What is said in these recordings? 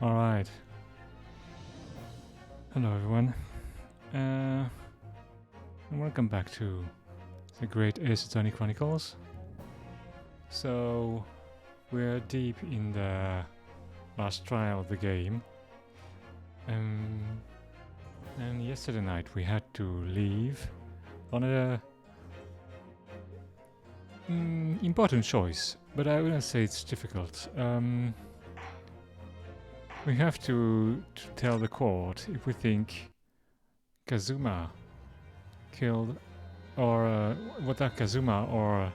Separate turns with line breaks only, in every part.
Alright. Hello everyone. And welcome back to the great Ace Attorney Chronicles. So we're deep in the last trial of the game. And yesterday night we had to leave on a important choice, but I wouldn't say it's difficult. We have to tell the court if we think Kazuma killed, or whether Kazuma or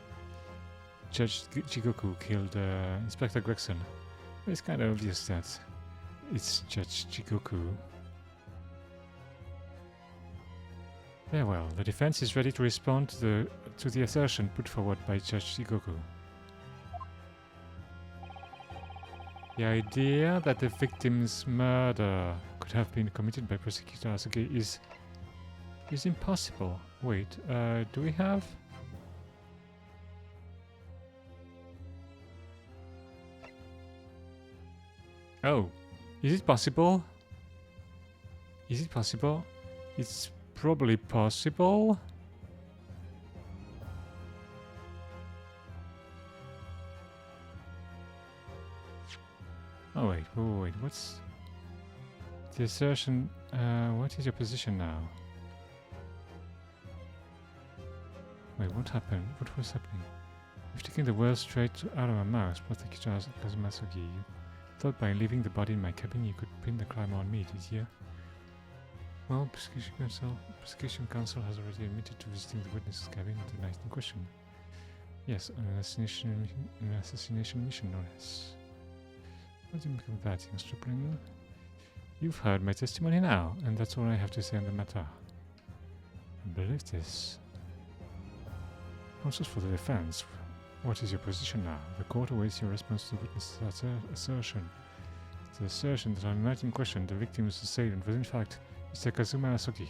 Judge Jigoku killed Inspector Gregson. It's kind of obvious that it's Judge Jigoku. Very well, the defense is ready to respond to the assertion put forward by Judge Jigoku. The idea that the victim's murder could have been committed by Prosecutor Asugi is impossible. Wait, do we have... Oh, is it possible? Is it possible? It's probably possible. Oh wait, what's the assertion? What is your position now? Wait, what happened? What was happening? You've taken the words straight out of my mouth, Prosecutor Kazuma Asugi. You thought by leaving the body in my cabin you could pin the crime on me, did you? Well, Prosecution Counsel has already admitted to visiting the witness's cabin the night in question. Yes, on an assassination mission, no less. What do you make of that, young stripling? You've heard my testimony now, and that's all I have to say on the matter. I believe this. Also for the defense, what is your position now? The court awaits your response to the witness's assertion. The assertion that on the night in question, the victim's assailant was in fact Mr. Kazuma Asugi.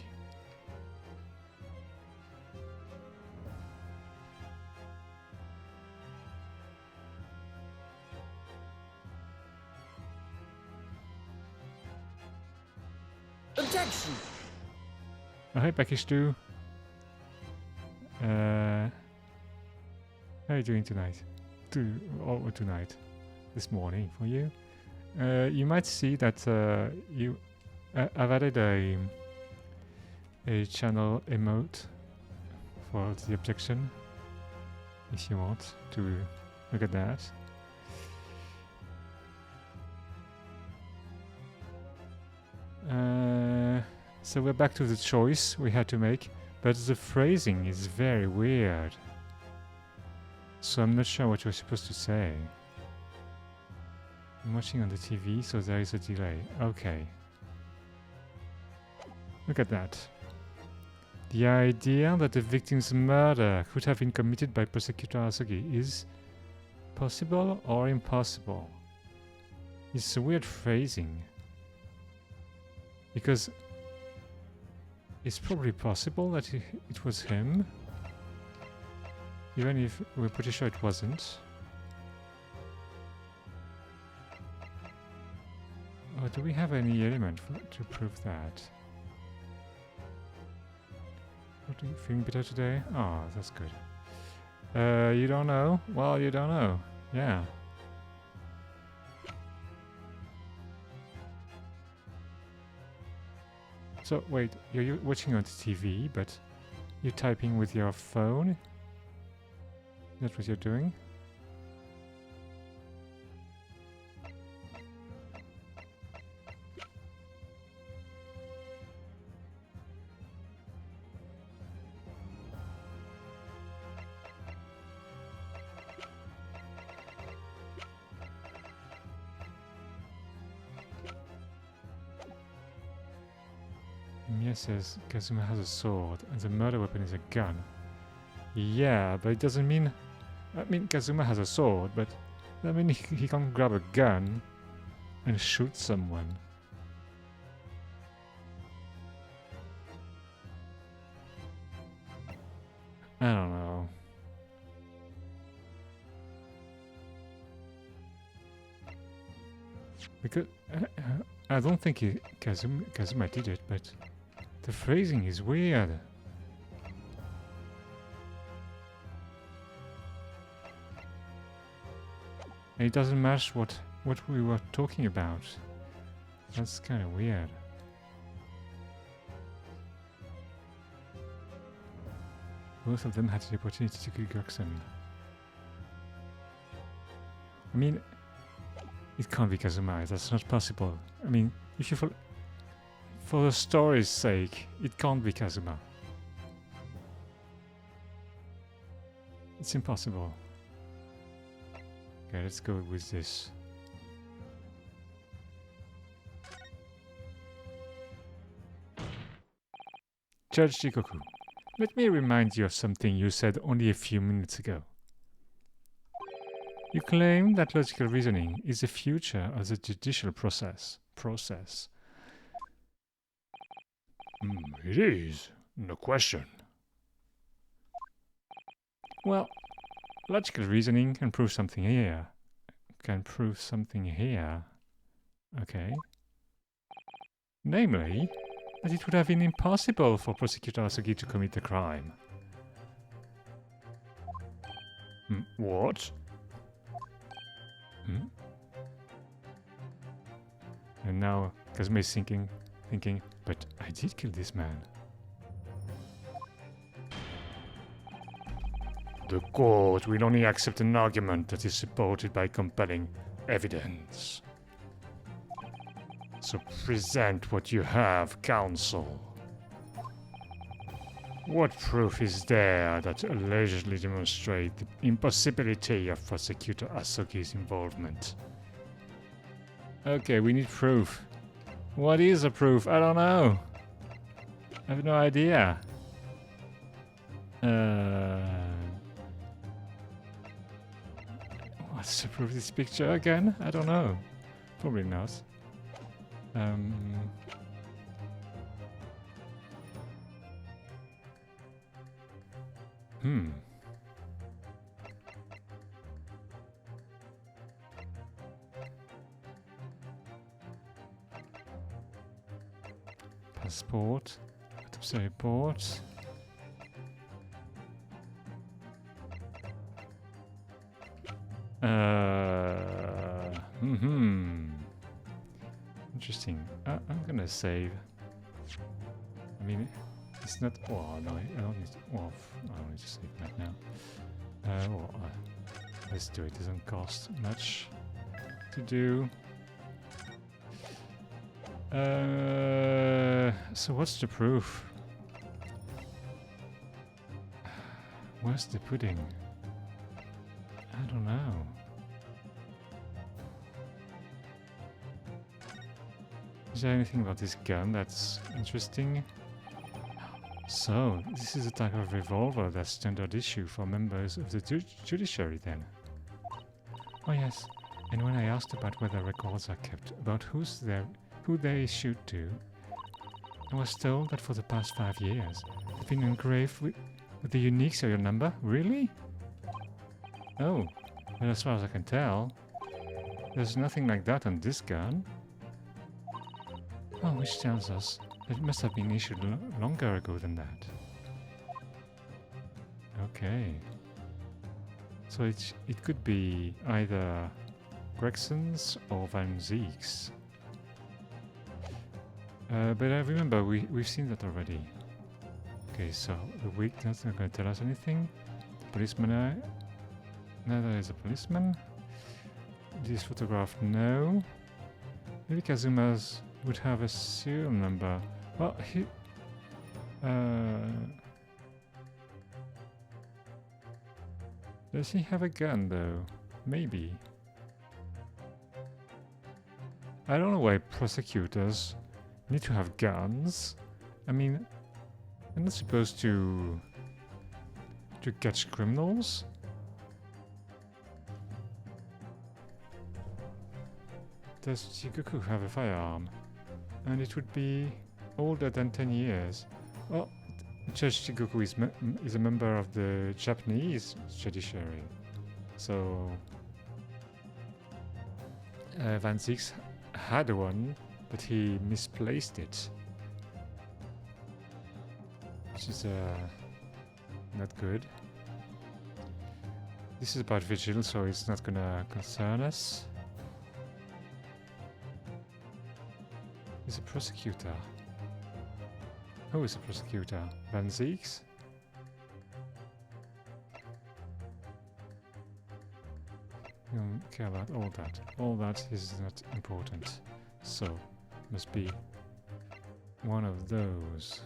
Objection!
Oh, hey, Pakishtu. How are you doing tonight? Or tonight? This morning for you. You might see that I've added a channel emote for the objection, if you want to look at that. So we're back to the choice we had to make, but the phrasing is very weird. So I'm not sure what you're supposed to say. I'm watching on the TV, so there is a delay. Okay. Look at that. The idea that the victim's murder could have been committed by Prosecutor Asugi is possible or impossible. It's a weird phrasing. Because it's probably possible that it was him, even if we're pretty sure it wasn't. Or do we have any element to prove that? Are you feeling better today? Oh, that's good. You don't know? Well, you don't know. Yeah. So, wait, you're watching on the TV, but you're typing with your phone? Is that what you're doing? Mia says Kazuma has a sword and the murder weapon is a gun. Yeah, but it doesn't mean... I mean, Kazuma has a sword, but that means he can't grab a gun and shoot someone. I don't know. Because I don't think Kazuma did it, but the phrasing is weird. And it doesn't match what we were talking about. That's kind of weird. Both of them had the opportunity to kill Gregson. I mean, it can't be Kazuma. That's not possible. I mean, if you for the story's sake, it can't be Kazuma. It's impossible. Okay, let's go with this. Judge Jikoku, let me remind you of something you said only a few minutes ago. You claim that logical reasoning is the future of the judicial process.
It is. No question.
Well, logical reasoning can prove something here. Okay. Namely, that it would have been impossible for Prosecutor Asogi to commit the crime.
What?
And now Kazuma is thinking, but I did kill this man.
The court will only accept an argument that is supported by compelling evidence. So present what you have, counsel. What proof is there that allegedly demonstrates the impossibility of Prosecutor Asogi's involvement?
Okay, we need proof. What is a proof? I don't know. I have no idea. What's the proof of this picture again? I don't know. Probably not. Passport. Autopsy report. Interesting. I'm gonna save. I mean, it's not. Oh no, I don't need to. Well, I don't need to save that now. Let's do it. It doesn't cost much to do. So what's the proof? Where's the pudding? I don't know. Is there anything about this gun that's interesting? So, this is a type of revolver that's standard issue for members of the judiciary then. Oh yes, and when I asked about whether records are kept about who they shoot to, I was told that for the past 5 years, they've been engraved with the unique serial number. Really? Oh, well, as far as I can tell, there's nothing like that on this gun. Oh, which tells us that it must have been issued longer ago than that. Okay. So it could be either Gregson's or Van Zeek's. But I remember we've seen that already. Okay, so the wig, that's not going to tell us anything. The policeman, neither is a policeman. This photograph, no. Maybe Kazuma's would have a serial number. Well, he... does he have a gun, though? Maybe. I don't know why prosecutors need to have guns. I mean, they're not supposed to catch criminals. Does Shikoku have a firearm? And it would be older than 10 years. Well, Judge Shikoku is a member of the Japanese judiciary. So Van Zeeks had one, but he misplaced it. Which is not good. This is about vigil, so it's not gonna concern us. He's a prosecutor. Who is a prosecutor? Van Zieks? We don't care about all that. All that is not important. So, must be one of those.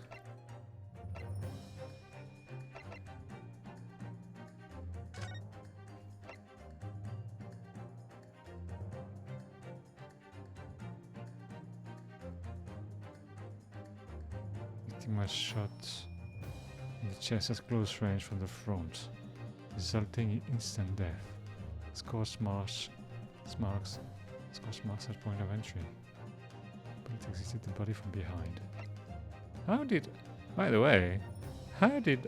Victim was shot in the chest at close range from the front, resulting in instant death. Scorched marks at point of entry. Bullet exited the body from behind. How did... By the way, how did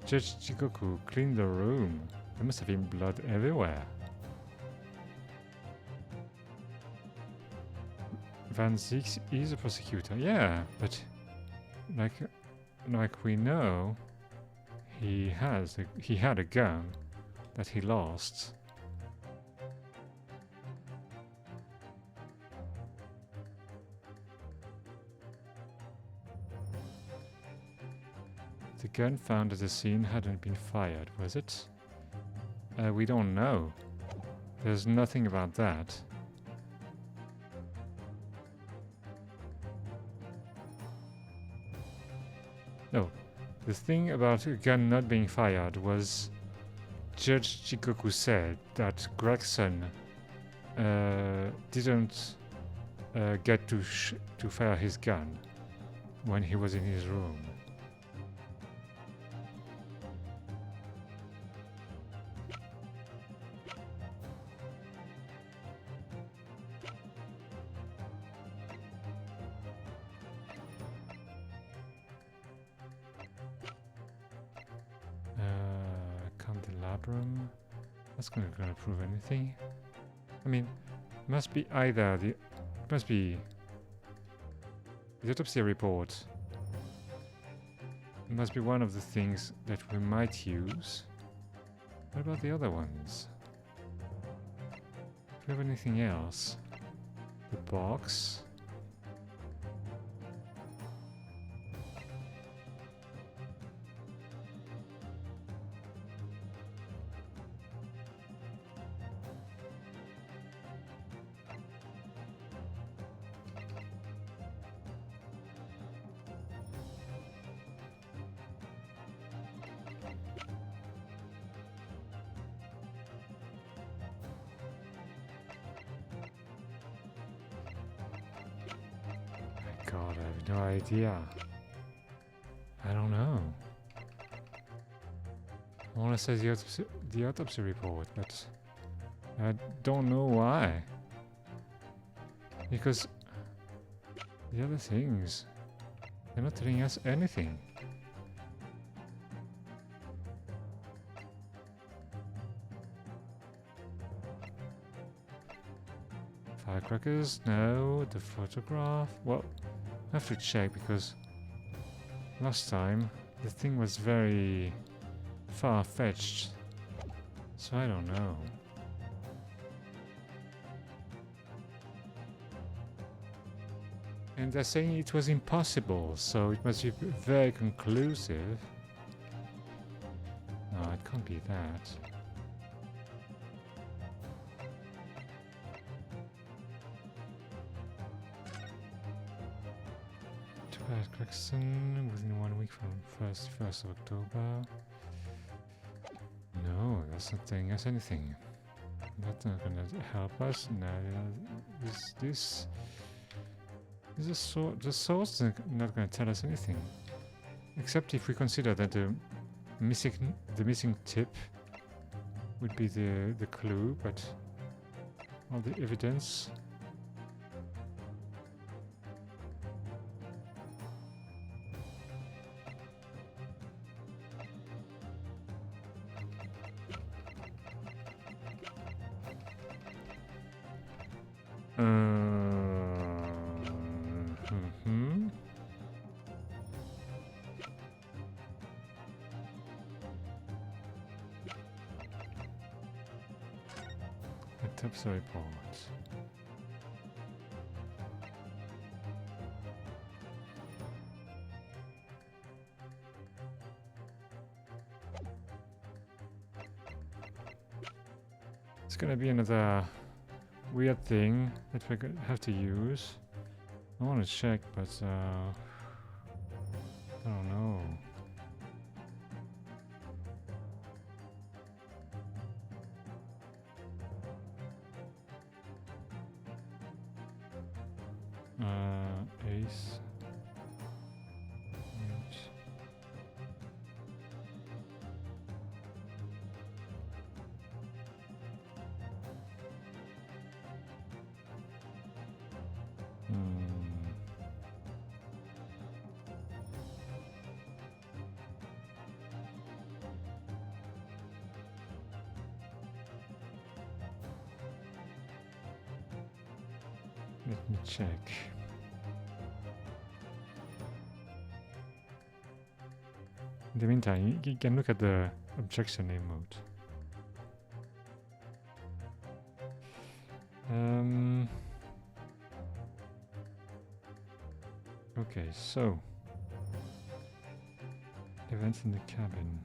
Judge Jigoku clean the room? There must have been blood everywhere. Van Zieks is a prosecutor, yeah, but like we know, he had a gun that he lost. The gun found at the scene hadn't been fired, was it? We don't know. There's nothing about that. No, the thing about a gun not being fired was Judge Jigoku said that Gregson didn't get to fire his gun when he was in his room. Candelabrum. That's not gonna prove anything. I mean, must be either the autopsy report. It must be one of the things that we might use. What about the other ones? Do we have anything else? The box. God, I have no idea. I don't know. I want to say the autopsy report, but I don't know why. Because the other things, they're not telling us anything. Firecrackers? No. The photograph? Well, I have to check because last time the thing was very far-fetched. So I don't know. And they're saying it was impossible, so it must be very conclusive. No, it can't be that. Gregson within 1 week from 1st of October. No, that's not telling us anything. That's not gonna help us. No, this is the source is not gonna tell us anything. Except if we consider that the missing tip would be the clue, but all the evidence. Mhm. The top report. It's gonna be another weird thing that we're gonna have to use. I want to check, but I don't know. Ace. Mage. Let me check. In the meantime, you can look at the objection emote. Okay, so events in the cabin.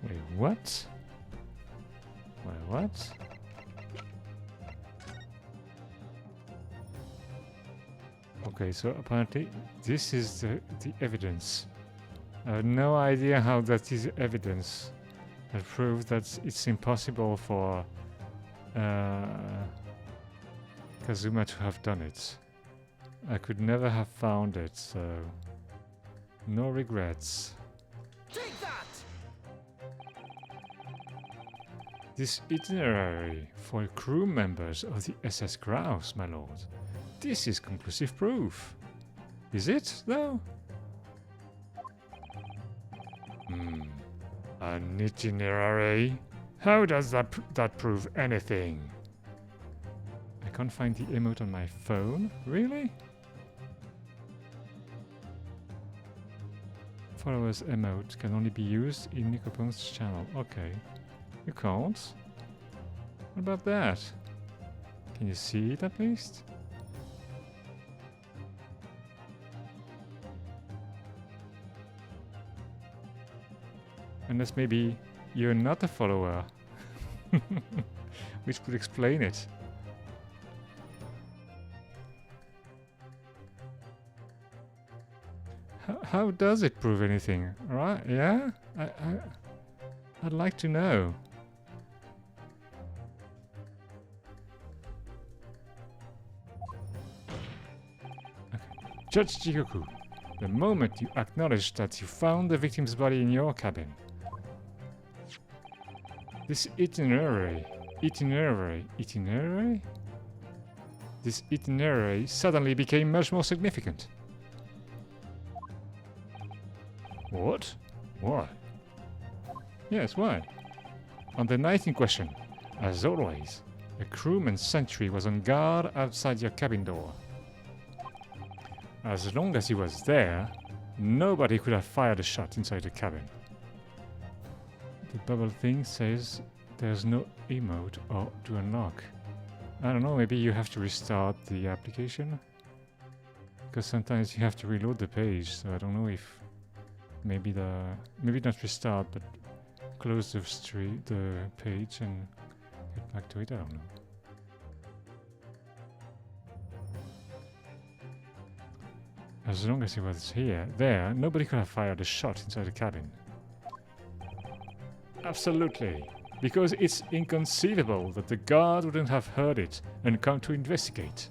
Wait, what? Wait, what? Okay, so apparently this is the evidence. I have no idea how that is evidence. That proves that it's impossible for Kazuma to have done it. I could never have found it, so no regrets.
Take that!
This itinerary for crew members of the SS Grouse, my lord. This is conclusive proof. Is it, though? An itinerary? How does that prove anything? I can't find the emote on my phone? Really? Followers emote can only be used in Nicopone's channel. Okay. You can't? What about that? Can you see it at least? Unless maybe you're not a follower. Which would explain it. How does it prove anything? Right? Yeah? I'd like to know. Okay. Judge Jigoku, the moment you acknowledge that you found the victim's body in your cabin, this itinerary? This itinerary suddenly became much more significant. What? Why? Yes, why? On the night in question, as always, a crewman sentry was on guard outside your cabin door. As long as he was there, nobody could have fired a shot inside the cabin. The bubble thing says there's no emote or to unlock. I don't know, maybe you have to restart the application? Because sometimes you have to reload the page, so I don't know if maybe not restart, but close the page and get back to it, I don't know. As long as he was there, nobody could have fired a shot inside the cabin. Absolutely. Because it's inconceivable that the guard wouldn't have heard it and come to investigate.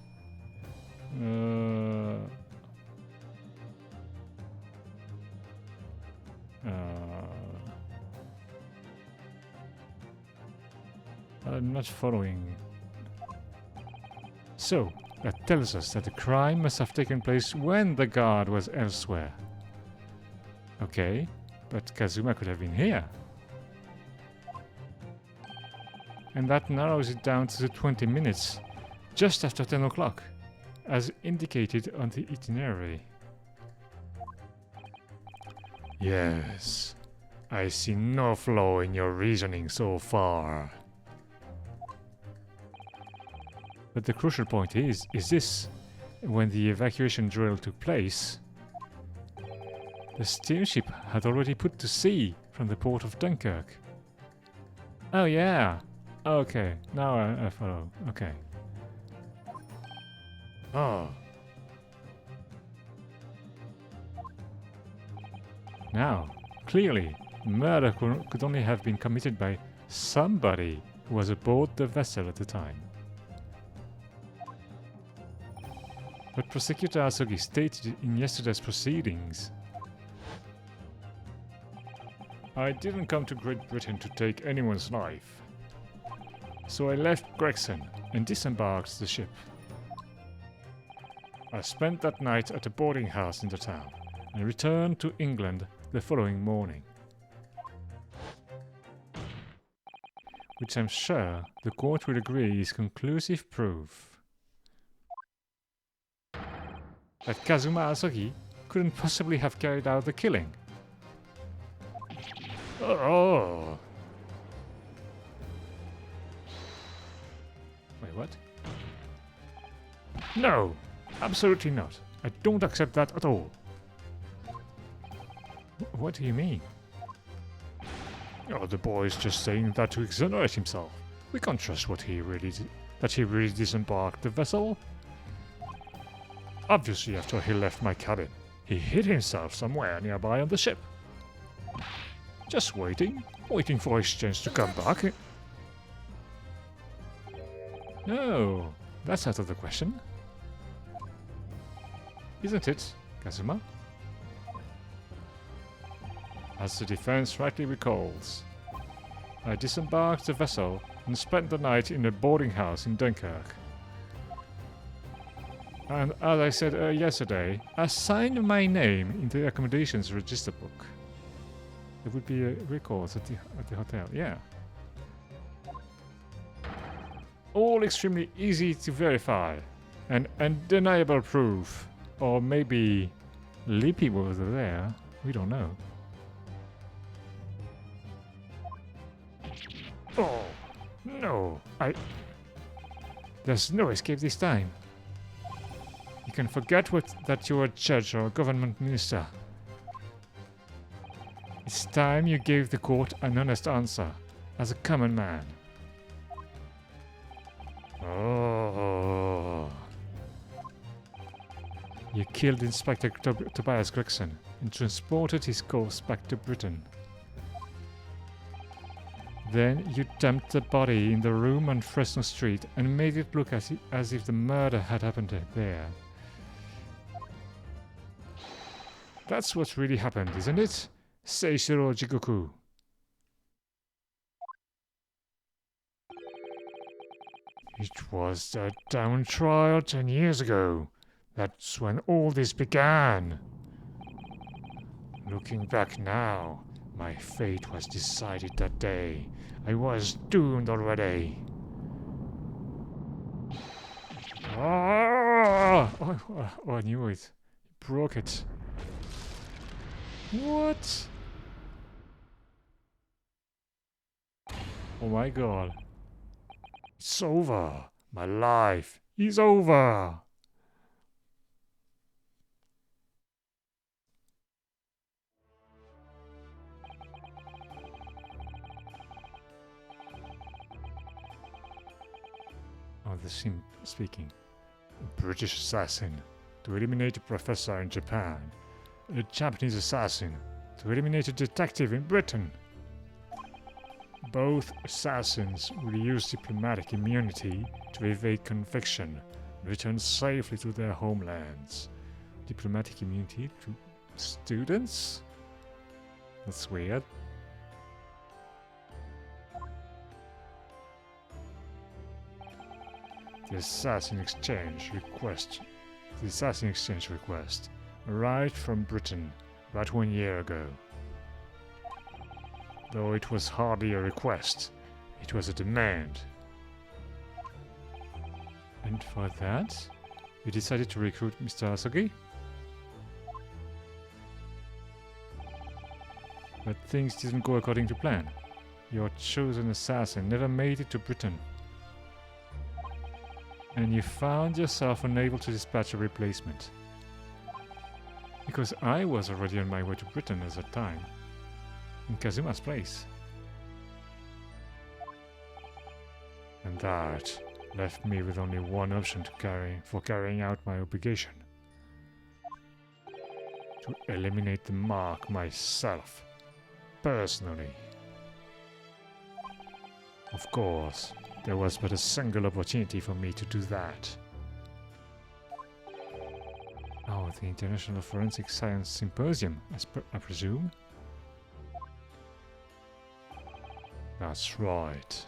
I'm not following. So, that tells us that the crime must have taken place when the guard was elsewhere. Okay, but Kazuma could have been here. And that narrows it down to the 20 minutes, just after 10 o'clock, as indicated on the itinerary.
Yes, I see no flaw in your reasoning so far.
But the crucial point is this: when the evacuation drill took place, the steamship had already put to sea from the port of Dunkirk. Oh yeah! Okay, now I follow. Okay.
Oh,
Now, clearly, murder could only have been committed by somebody who was aboard the vessel at the time. But Prosecutor Asogi stated in yesterday's proceedings,
I didn't come to Great Britain to take anyone's life. So I left Gregson and disembarked the ship. I spent that night at a boarding house in the town and returned to England the following morning.
which I'm sure the court will agree is conclusive proof that Kazuma Asogi couldn't possibly have carried out the killing.
Oh,
Wait, what?
no, absolutely not. I don't accept that at all.
What do you mean?
Oh, the boy is just saying that to exonerate himself. We can't trust what he really did, that he really disembarked the vessel. Obviously, after he left my cabin, he hid himself somewhere nearby on the ship. Just waiting for his chance to come back.
No, that's out of the question. Isn't it, Kazuma?
As the defense rightly recalls, I disembarked the vessel and spent the night in a boarding house in Dunkirk. And as I said yesterday, I signed my name in the accommodations register book.
There would be records at the hotel, yeah.
All extremely easy to verify, and undeniable proof.
Or maybe Lippy was there, we don't know.
Oh, no,
There's no escape this time. You can forget that you're a judge or a government minister. It's time you gave the court an honest answer, as a common man.
Oh.
You killed Inspector Tobias Gregson and transported his corpse back to Britain. Then you dumped the body in the room on Fresno Street and made it look as if the murder had happened there. That's what really happened, isn't it? Seishiro Jigoku.
It was the down trial 10 years ago. That's when all this began. Looking back now, my fate was decided that day. I was doomed already.
Ah! Oh, I knew it. You broke it. What? Oh my god.
It's over. My life is over.
Oh, the sim speaking.
A British assassin to eliminate a professor in Japan. A Japanese assassin to eliminate a detective in Britain. Both assassins will use diplomatic immunity to evade conviction and return safely to their homelands.
Diplomatic immunity to students? That's weird.
The assassin exchange request arrived from Britain about 1 year ago. Though it was hardly a request, it was a demand.
And for that, you decided to recruit Mr. Asogi? But things didn't go according to plan. Your chosen assassin never made it to Britain. And you found yourself unable to dispatch a replacement. Because I was already on my way to Britain at that time. In Kazuma's place.
And that left me with only one option for carrying out my obligation. To eliminate the mark myself. Personally. Of course, there was but a single opportunity for me to do that.
Oh, the International Forensic Science Symposium, I presume?
That's right.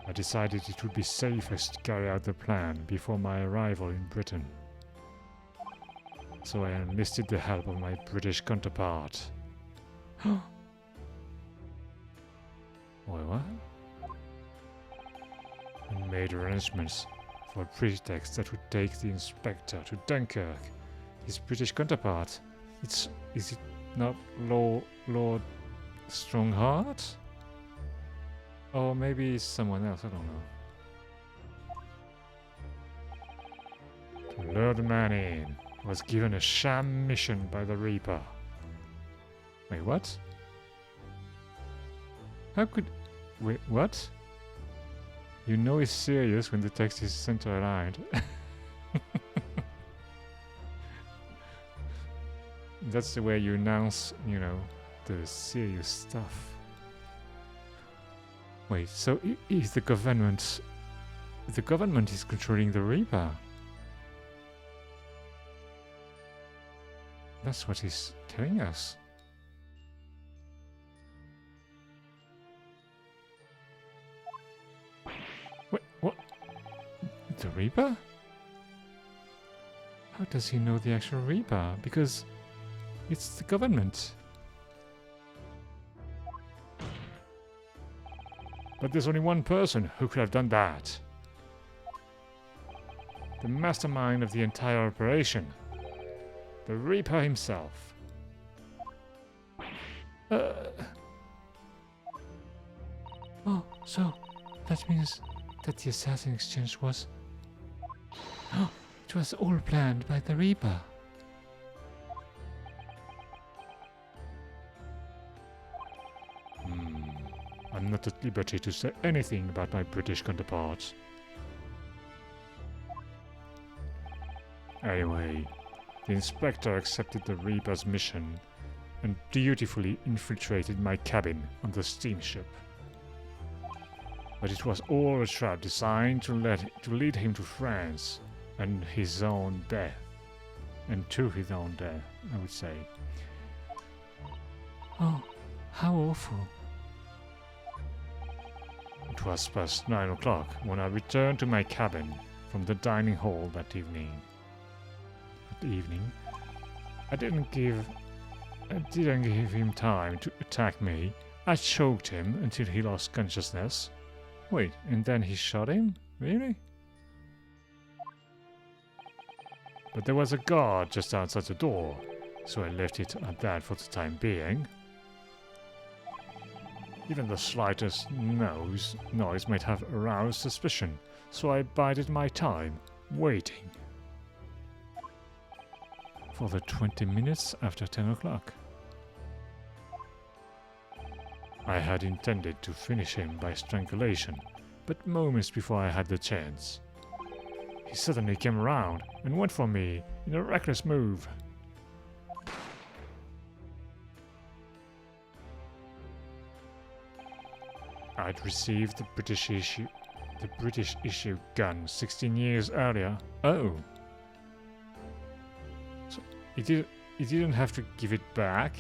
I decided it would be safest to carry out the plan before my arrival in Britain. So I enlisted the help of my British counterpart.
Wait, what?
And made arrangements for a pretext that would take the inspector to Dunkirk.
His British counterpart? Is it not Lord Strongheart? Or maybe it's someone else, I don't know.
To lure the man in, was given a sham mission by the Reaper.
Wait, what? How could... Wait, what? You know it's serious when the text is center-aligned. That's the way you announce, you know, the serious stuff. Wait, so if the government... The government is controlling the Reaper. That's what he's telling us. Wait, what? The Reaper? How does he know the actual Reaper? Because it's the government.
But there's only one person who could have done that. The mastermind of the entire operation. The Reaper himself.
Oh, so that means that the assassin exchange was... it was all planned by the Reaper.
I'm not at liberty to say anything about my British counterparts. Anyway, the inspector accepted the Reaper's mission and dutifully infiltrated my cabin on the steamship. But it was all a trap designed to lead him to France and his own death. And to his own death, I would say.
Oh, how awful.
It was past 9 o'clock when I returned to my cabin from the dining hall that evening. I didn't give him time to attack me. I choked him until he lost consciousness.
Wait, and then he shot him? Really?
But there was a guard just outside the door, so I left it at that for the time being. Even the slightest noise might have aroused suspicion, so I bided my time, waiting.
For the 20 minutes after 10 o'clock.
I had intended to finish him by strangulation, but moments before I had the chance, he suddenly came around and went for me in a reckless move. I'd received the British issue gun 16 years earlier.
Oh.
So he didn't have to give it back.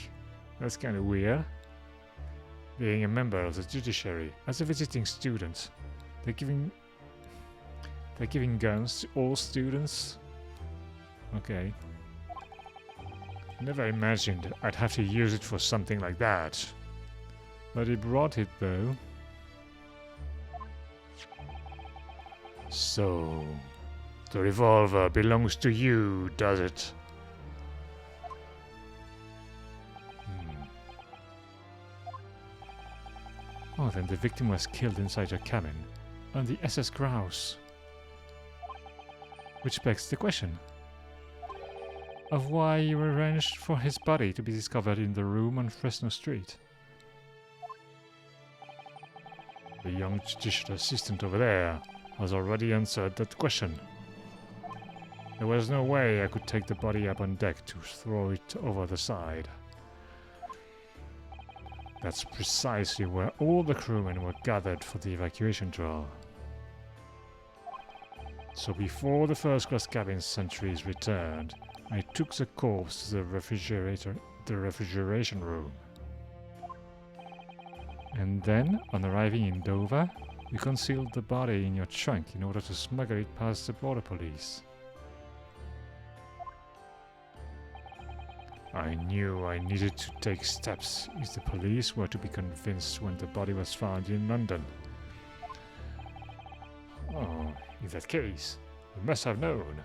That's kind of weird. Being a member of the judiciary as a visiting student, they're giving They're giving guns to all students? Okay. Never imagined I'd have to use it for something like that. But he brought it though. So, the revolver belongs to you, does it?
Oh, then the victim was killed inside your cabin on the SS Grouse. Which begs the question of why you arranged for his body to be discovered in the room on Fresno Street.
The young judicial assistant over there has already answered that question. There was no way I could take the body up on deck to throw it over the side. That's precisely where all the crewmen were gathered for the evacuation drill. So before the first-class cabin sentries returned, I took the corpse to the refrigeration room.
And then, on arriving in Dover, you concealed the body in your trunk in order to smuggle it past the border police.
I knew I needed to take steps if the police were to be convinced when the body was found in London. Oh, in that case, you must have known.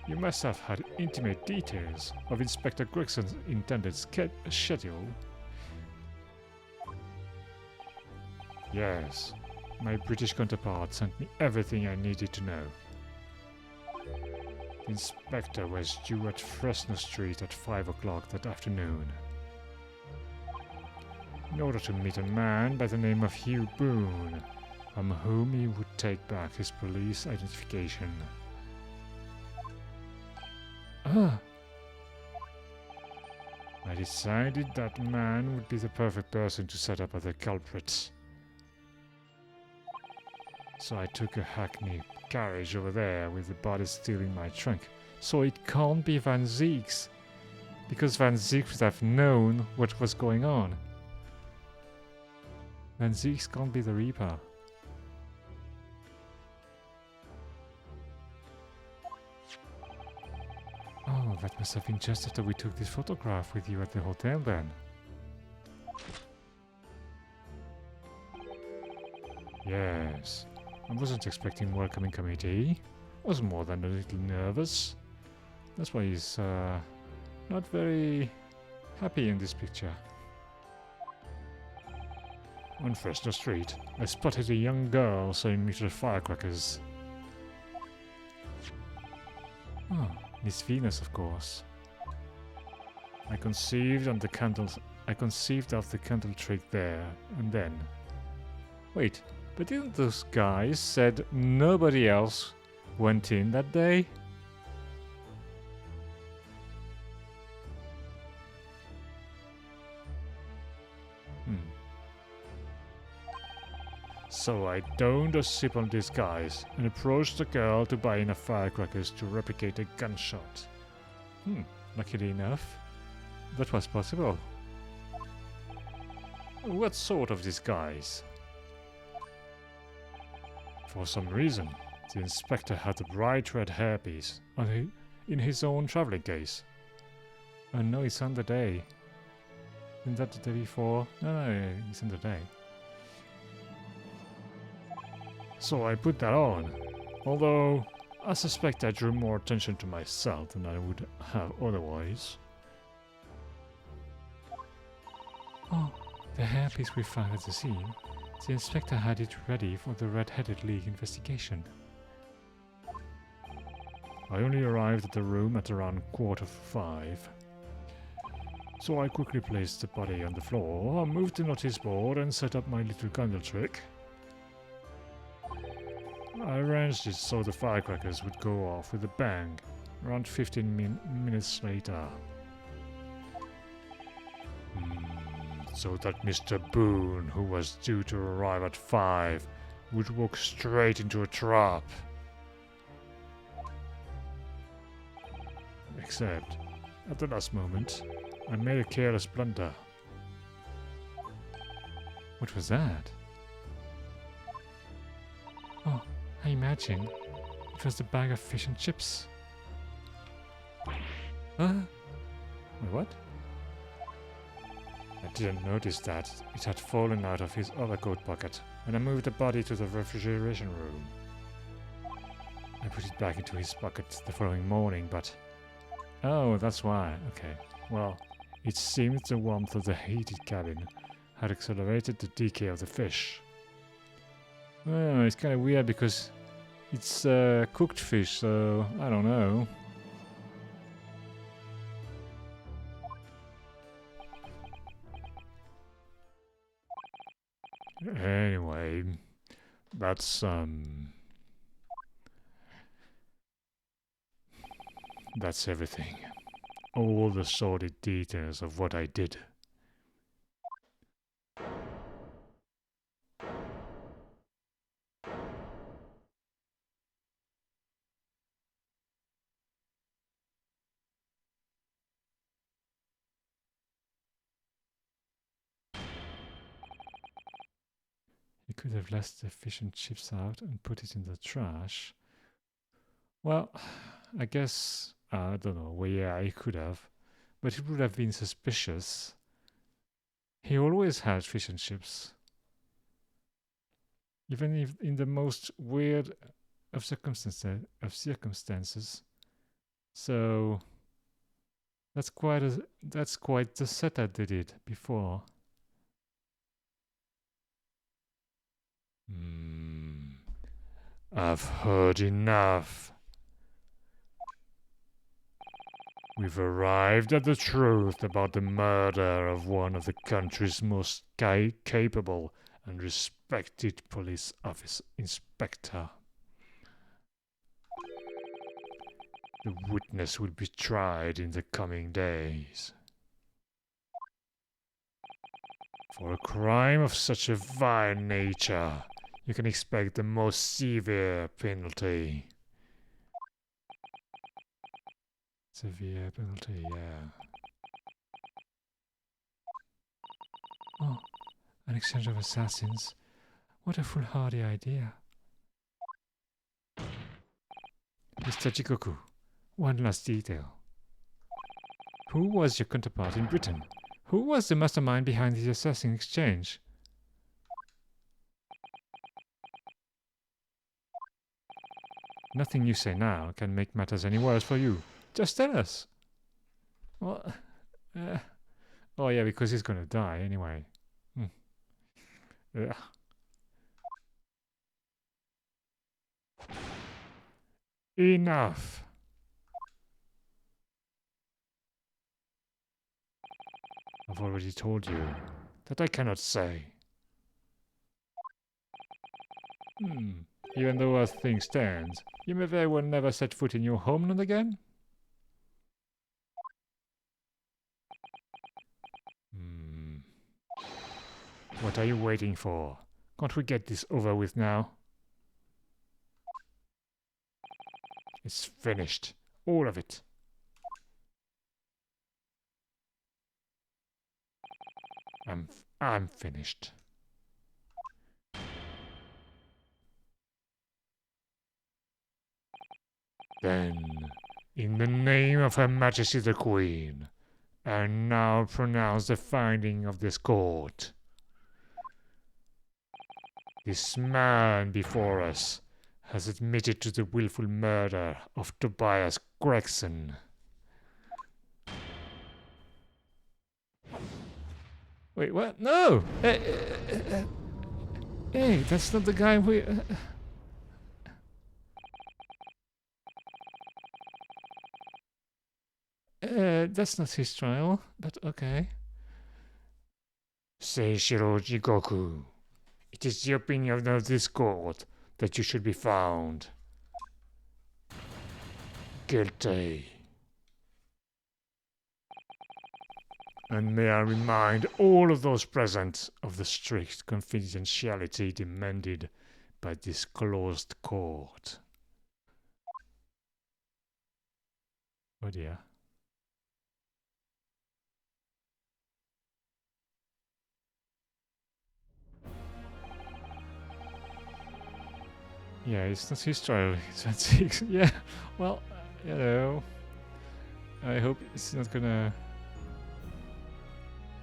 You must have had intimate details of Inspector Gregson's intended schedule. Yes, my British counterpart sent me everything I needed to know. The inspector was due at Fresno Street at 5 o'clock that afternoon, in order to meet a man by the name of Hugh Boone, from whom he would take back his police identification.
Ah!
I decided that man would be the perfect person to set up as the culprit. So I took a hackney carriage over there with the body still in my trunk.
So it can't be Van Ziek's, because Van Ziek would have known what was going on. Van Ziek's can't be the Reaper. Oh, that must have been just after we took this photograph with you at the hotel then.
Yes. I wasn't expecting welcoming committee. I was more than a little nervous. That's why he's not very happy in this picture. On Fresno Street, I spotted a young girl selling little firecrackers.
Oh, Miss Venus, of course.
I conceived of the candle trick there, and then...
Wait, but didn't those guys said nobody else went in that day?
So I donned a sip on disguise and approached the girl to buy enough firecrackers to replicate a gunshot.
Luckily enough, that was possible.
What sort of disguise? For some reason, the inspector had a bright red hairpiece in his own traveling case.
Oh no, it's on the day. Isn't that the day before? No, it's on the day.
So I put that on, although I suspect I drew more attention to myself than I would have otherwise.
Oh, the hairpiece we found at the scene. The inspector had it ready for the Red-Headed League investigation.
I only arrived at the room at around 5:15. So I quickly placed the body on the floor, moved the notice board and set up my little candle trick. I arranged it so the firecrackers would go off with a bang, around 15 minutes later. So that Mr. Boone, who was due to arrive at 5, would walk straight into a trap. Except, at the last moment, I made a careless blunder.
What was that? Oh, imagine it was the bag of fish and chips. Huh?
Wait, what? I didn't notice that. It had fallen out of his overcoat pocket when I moved the body to the refrigeration room. I put it back into his pocket the following morning, but... Oh, that's why. Okay. Well, it seems the warmth of the heated cabin had accelerated the decay of the fish.
Well, it's kind of weird because it's cooked fish, so I don't know.
Anyway, that's everything. All the sordid details of what I did.
You could have left the fish and chips out and put it in the trash. Well, I guess, I don't know, well, yeah, he could have. But it would have been suspicious. He always had fish and chips. Even if in the most weird of circumstances. So that's quite the set I did it before.
I've heard enough. We've arrived at the truth about the murder of one of the country's most capable and respected police office inspector. The witness will be tried in the coming days. For a crime of such a vile nature, you can expect the most severe penalty.
Severe penalty, yeah. Oh, an exchange of assassins. What a foolhardy idea. Mr. Jikoku, one last detail. Who was your counterpart in Britain? Who was the mastermind behind the assassin exchange? Nothing you say now can make matters any worse for you. Just tell us. Well, oh yeah, because he's gonna die anyway.
Enough. I've already told you that I cannot say.
Even though as things stand, you may very well never set foot in your homeland again?
What are you waiting for? Can't we get this over with now? It's finished. All of it. I'm finished. Then, in the name of Her Majesty the Queen, I now pronounce the finding of this court. This man before us has admitted to the willful murder of Tobias Gregson.
Wait, what? No! Hey, that's not the guy we... that's not his trial, but okay.
Seishiro Jigoku, it is the opinion of this court that you should be found guilty. And may I remind all of those present of the strict confidentiality demanded by this closed court.
Oh dear. Yeah, it's not his trial. It's at 6. Yeah, well, you know. I hope it's not gonna...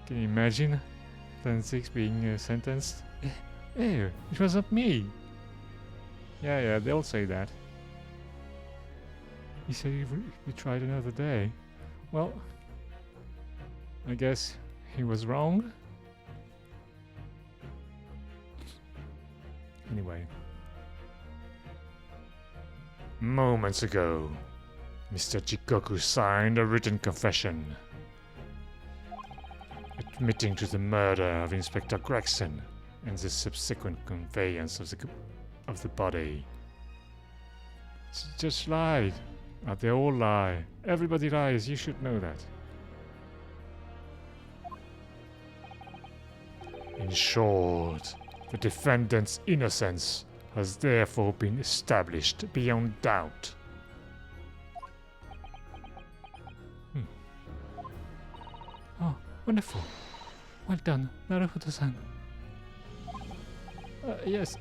Can you imagine Van 6 being sentenced? Hey, it was not me. Yeah, they'll say that. He said we tried another day. Well, I guess he was wrong. Anyway.
Moments ago, Mr. Jikoku signed a written confession, admitting to the murder of Inspector Gregson and the subsequent conveyance of the body.
Just lied. They all lie. Everybody lies. You should know that.
In short, the defendant's innocence has therefore been established beyond doubt.
Oh, wonderful. Well done, Naruhodo-san. Yes,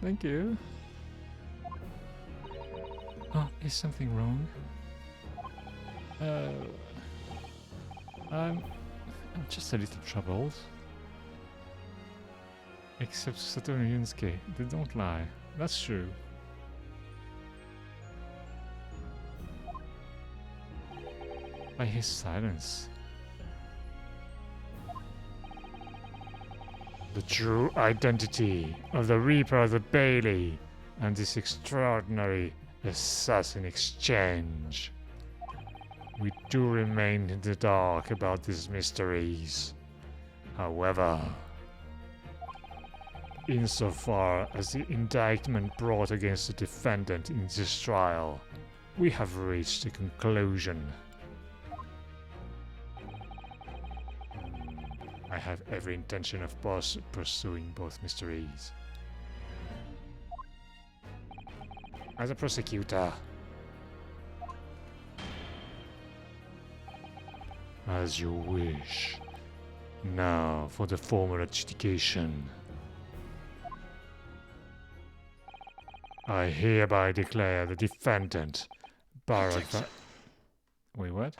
thank you. Oh, is something wrong? I'm just a little troubled. Except Satoru and Yusuke, they don't lie. That's true. By his silence.
The true identity of the Reaper of the Bailey and this extraordinary assassin exchange. We do remain in the dark about these mysteries. However, insofar as the indictment brought against the defendant in this trial, we have reached a conclusion. I have every intention of pursuing both mysteries. As a prosecutor, as you wish. Now for the formal adjudication. I hereby declare the defendant, Barak.
Wait, what?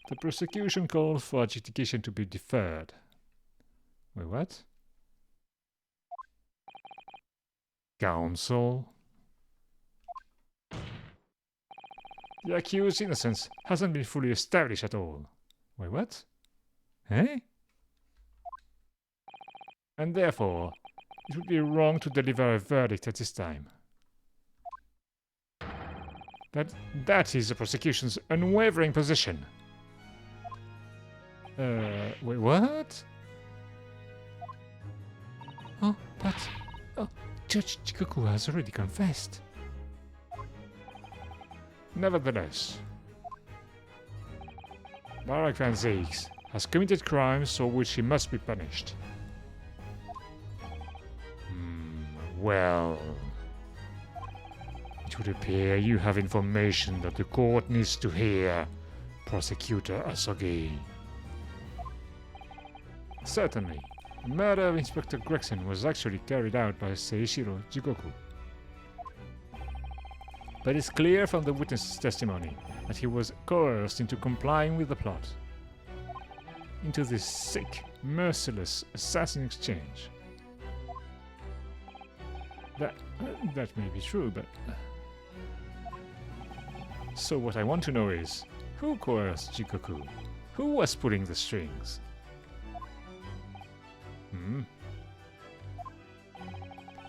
The prosecution calls for adjudication to be deferred. Wait, what?
Counsel.
The accused's innocence hasn't been fully established at all. Wait, what? Eh? And therefore, it would be wrong to deliver a verdict at this time. That is the prosecution's unwavering position. Wait, what? Oh, but... Oh, Judge Jikoku has already confessed.
Nevertheless, Barak Van Zeeks has committed crimes for which he must be punished. Well, it would appear you have information that the court needs to hear, Prosecutor Asogi.
Certainly. The murder of Inspector Gregson was actually carried out by Seishiro Jikoku. But it's clear from the witness's testimony that he was coerced into complying with the plot. Into this sick, merciless assassin exchange. That may be true, but... So what I want to know is, who coerced Jikoku? Who was pulling the strings?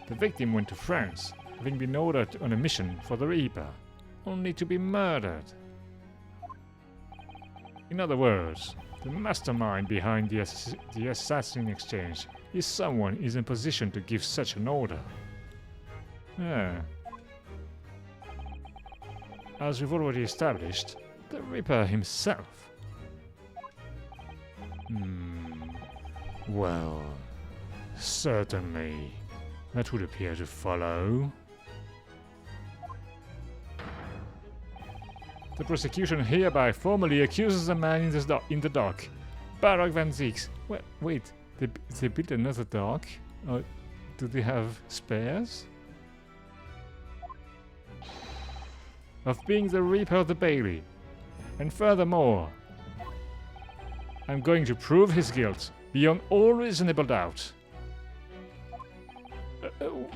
The victim went to France, having been ordered on a mission for the Reaper, only to be murdered. In other words, the mastermind behind the assassin exchange is someone in a position to give such an order. As we've already established, the Reaper himself.
Well, certainly, that would appear to follow.
The prosecution hereby formally accuses the man in the dock Barak Van Zeeks. Wait, they built another dock? Or do they have spares? Of being the Reaper of the Bailey. And furthermore, I'm going to prove his guilt beyond all reasonable doubt.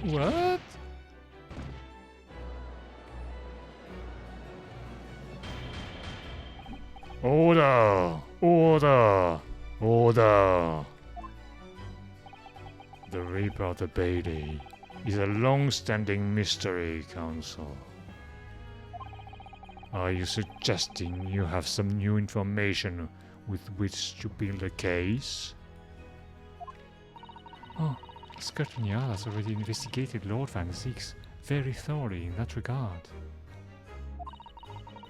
What?
Order! Order! Order! The Reaper of the Bailey is a long-standing mystery, Council. Are you suggesting you have some new information with which to build a case?
Oh, Scotland Yard has already investigated Lord Van Zeeks very thoroughly in that regard.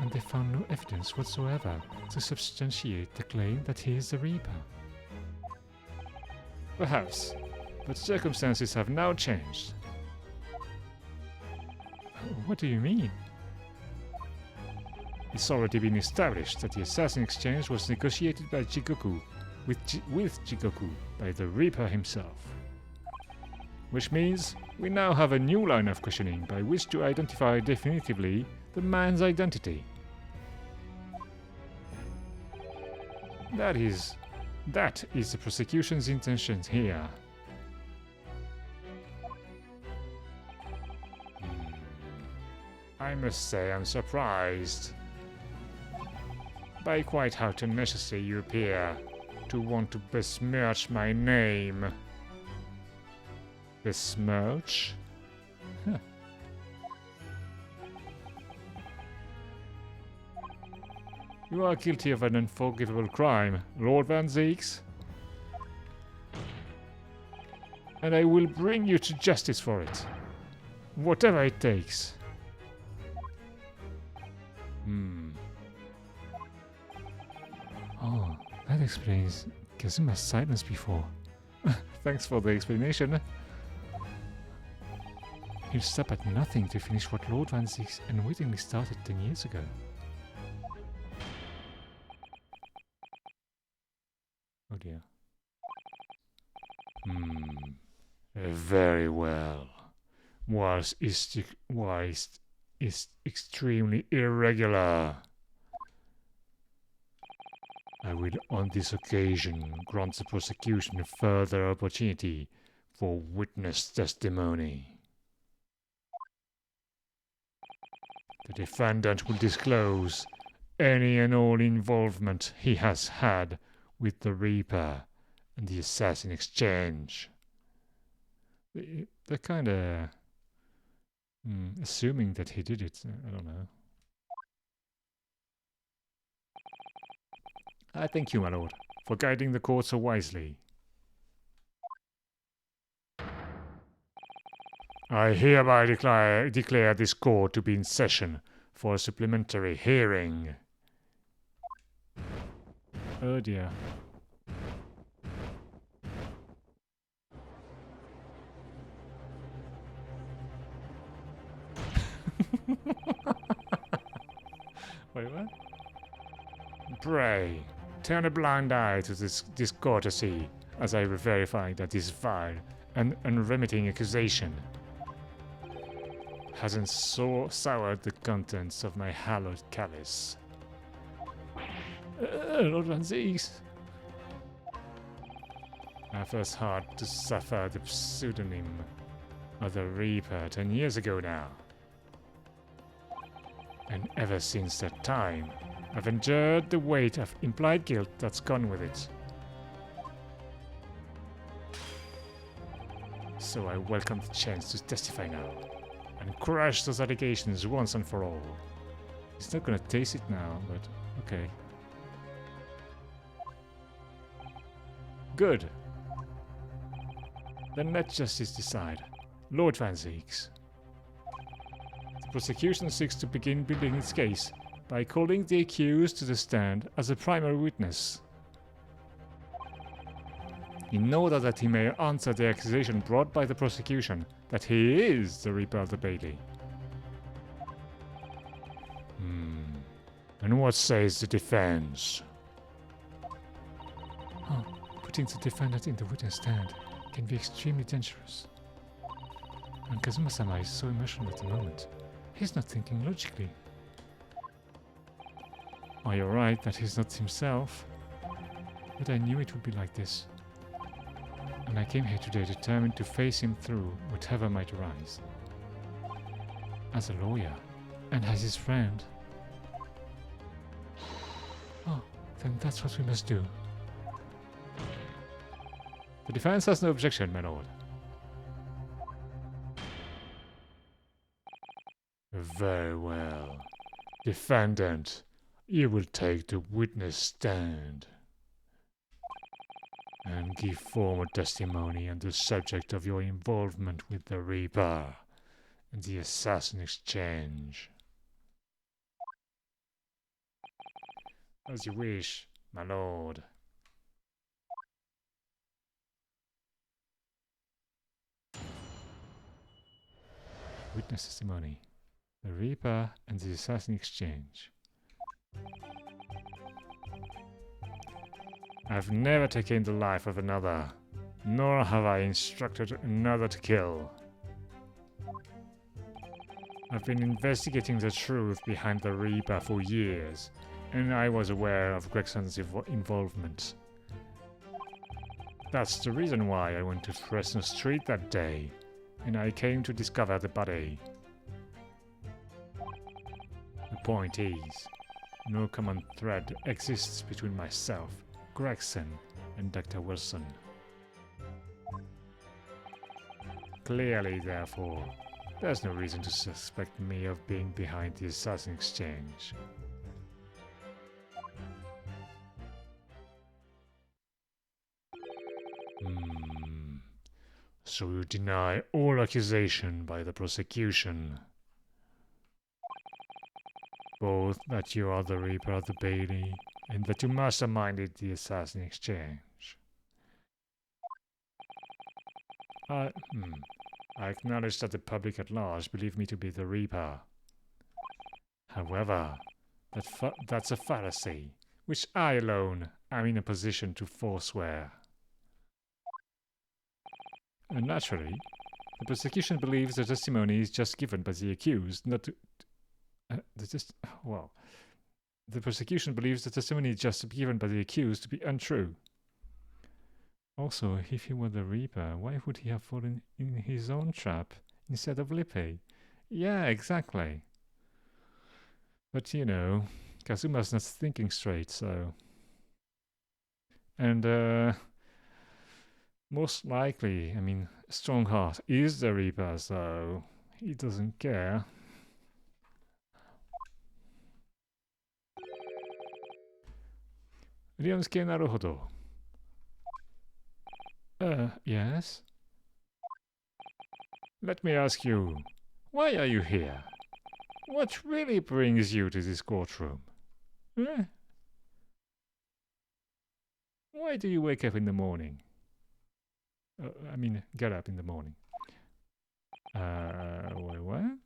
And they found no evidence whatsoever to substantiate the claim that he is the Reaper.
Perhaps, but circumstances have now changed.
What do you mean?
It's already been established that the Assassin Exchange was negotiated by Jigoku, with Jigoku, by the Reaper himself. Which means we now have a new line of questioning by which to identify definitively the man's identity. That is the prosecution's intention here. I must say I'm surprised by quite how tenaciously you appear to want to besmirch my name. Besmirch? Huh. You are guilty of an unforgivable crime, Lord Van Zeeks. And I will bring you to justice for it. Whatever it takes.
Oh, that explains Kazuma's silence before.
Thanks for the explanation.
He'll stop at nothing to finish what Lord Van Zeeks unwittingly started 10 years ago.
Oh dear. Very well. Was is extremely irregular. I will on this occasion grant the prosecution a further opportunity for witness testimony. The defendant will disclose any and all involvement he has had with the Reaper and the Assassin Exchange.
They're kind of assuming that he did it. I don't know.
I thank you, my lord, for guiding the court so wisely. I hereby declare this court to be in session for a supplementary hearing.
Oh dear.
Wait, what? Pray, turn a blind eye to this discourtesy as I verify that this vile and unremitting accusation hasn't soured the contents of my hallowed chalice.
Lord Van Zeeks.
I first had to suffer the pseudonym of the Reaper 10 years ago now. And ever since that time, I've endured the weight of implied guilt that's gone with it. So I welcome the chance to testify now, and crush those allegations once and for all.
He's not gonna taste it now, but okay.
Good. Then let justice decide. Lord Van Zeeks. The prosecution seeks to begin building its case by calling the accused to the stand as a primary witness, in order that he may answer the accusation brought by the prosecution that he is the Reaper of the Bailey. And what says the defense?
Putting the defendant in the witness stand can be extremely dangerous. And Kazuma-sama is so emotional at the moment. He's not thinking logically. Oh, you're right that he's not himself. But I knew it would be like this. And I came here today determined to face him through whatever might arise. As a lawyer, and as his friend. Oh, then that's what we must do. The defense has no objection, my lord.
Very well. Defendant, you will take the witness stand and give formal testimony on the subject of your involvement with the Reaper and the assassin exchange. As you wish, my lord.
Witness testimony. The Reaper and the assassin exchange.
I've never taken the life of another, nor have I instructed another to kill. I've been investigating the truth behind the Reaper for years, and I was aware of Gregson's involvement. That's the reason why I went to Fresno Street that day, and I came to discover the body. The point is, no common thread exists between myself, Gregson, and Dr. Wilson. Clearly, therefore, there's no reason to suspect me of being behind the assassin exchange. So you deny all accusation by the prosecution? Both that you are the Reaper of the Bailey and that you masterminded the assassin exchange. I acknowledge that the public at large believe me to be the Reaper. However, that's a fallacy, which I alone am in a position to forswear.
And naturally, the prosecution believes the testimony is just given by the accused, not to... The prosecution believes the testimony is just given by the accused to be untrue. Also, if he were the Reaper, why would he have fallen in his own trap instead of Lippe? Yeah, exactly. But you know, Kazuma's not thinking straight, so... And, most likely, I mean, Strongheart is the Reaper, so he doesn't care. Ryosuke Naruhodo. Yes?
Let me ask you, why are you here? What really brings you to this courtroom?
Why do you wake up in the morning? Get up in the morning. What?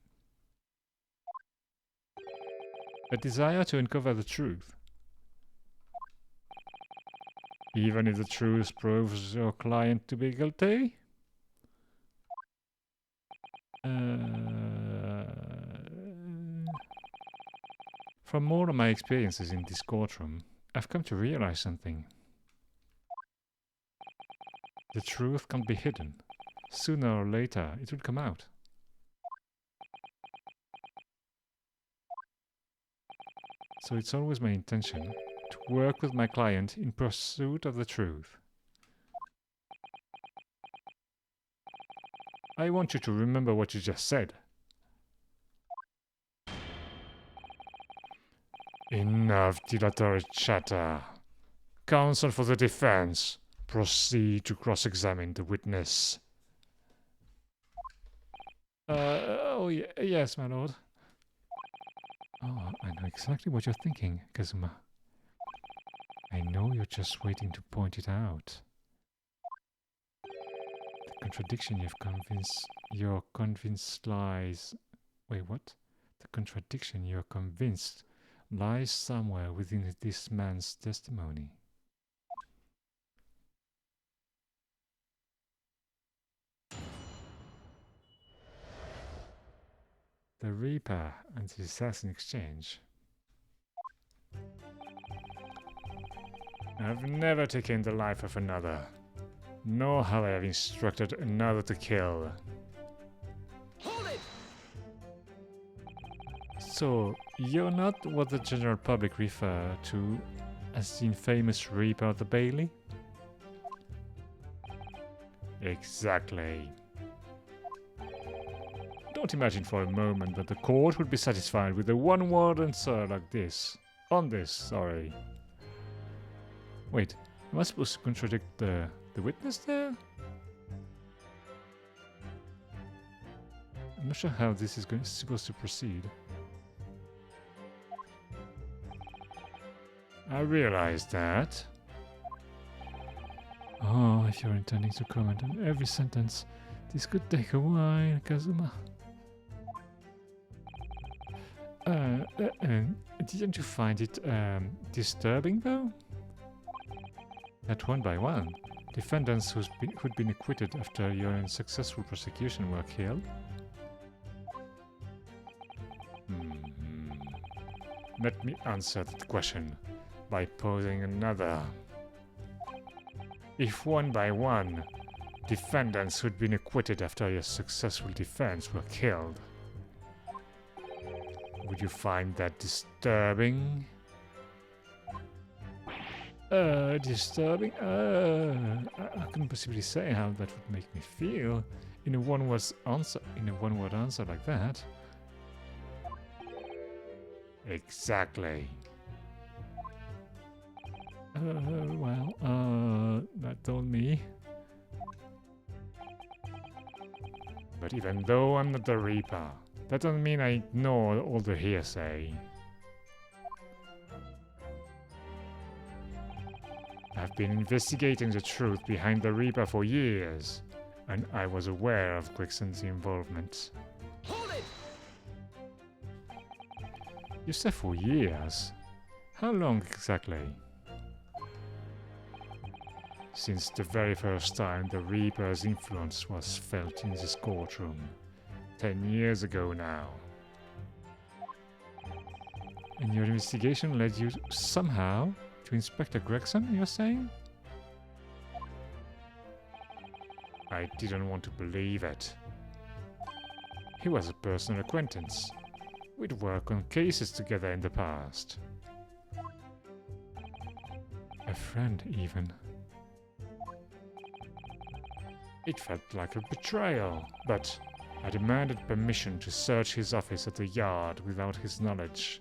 A desire to uncover the truth.
Even if the truth proves your client to be guilty?
From all of my experiences in this courtroom, I've come to realize something. The truth can't be hidden. Sooner or later, it will come out. So it's always my intention to work with my client in pursuit of the truth.
I want you to remember what you just said. Enough dilatory chatter. Counsel for the defense, proceed to cross-examine the witness.
Yes, my lord. Oh, I know exactly what you're thinking, Kazuma. I know you're just waiting to point it out. The contradiction you're convinced lies... Wait, what? The contradiction you're convinced lies somewhere within this man's testimony. The Reaper and the Assassin Exchange.
I've never taken the life of another, nor have I instructed another to kill.
Hold it!
So, you're not what the general public refer to as the infamous Reaper of the Bailey?
Exactly. Don't imagine for a moment that the court would be satisfied with a one-word answer like this. On this, sorry.
Wait, am I supposed to contradict the witness there? I'm not sure how this is supposed to proceed.
I realize that.
Oh, if you're intending to comment on every sentence, this could take a while, Kazuma. Didn't you find it disturbing though? That one by one, defendants who'd been acquitted after your unsuccessful prosecution were killed?
Let me answer that question by posing another. If one by one, defendants who'd been acquitted after your successful defense were killed, would you find that disturbing?
Disturbing? I couldn't possibly say how that would make me feel in a one-word answer like that.
Exactly.
That told me.
But even though I'm not the Reaper, that doesn't mean I ignore all the hearsay. I've been investigating the truth behind the Reaper for years, and I was aware of Quicksand's involvement.
Hold it!
You said for years. How long exactly?
Since the very first time the Reaper's influence was felt in this courtroom. 10 years ago now.
And your investigation led you somehow to Inspector Gregson, you're saying?
I didn't want to believe it. He was a personal acquaintance. We'd worked on cases together in the past.
A friend, even.
It felt like a betrayal, but I demanded permission to search his office at the Yard without his knowledge.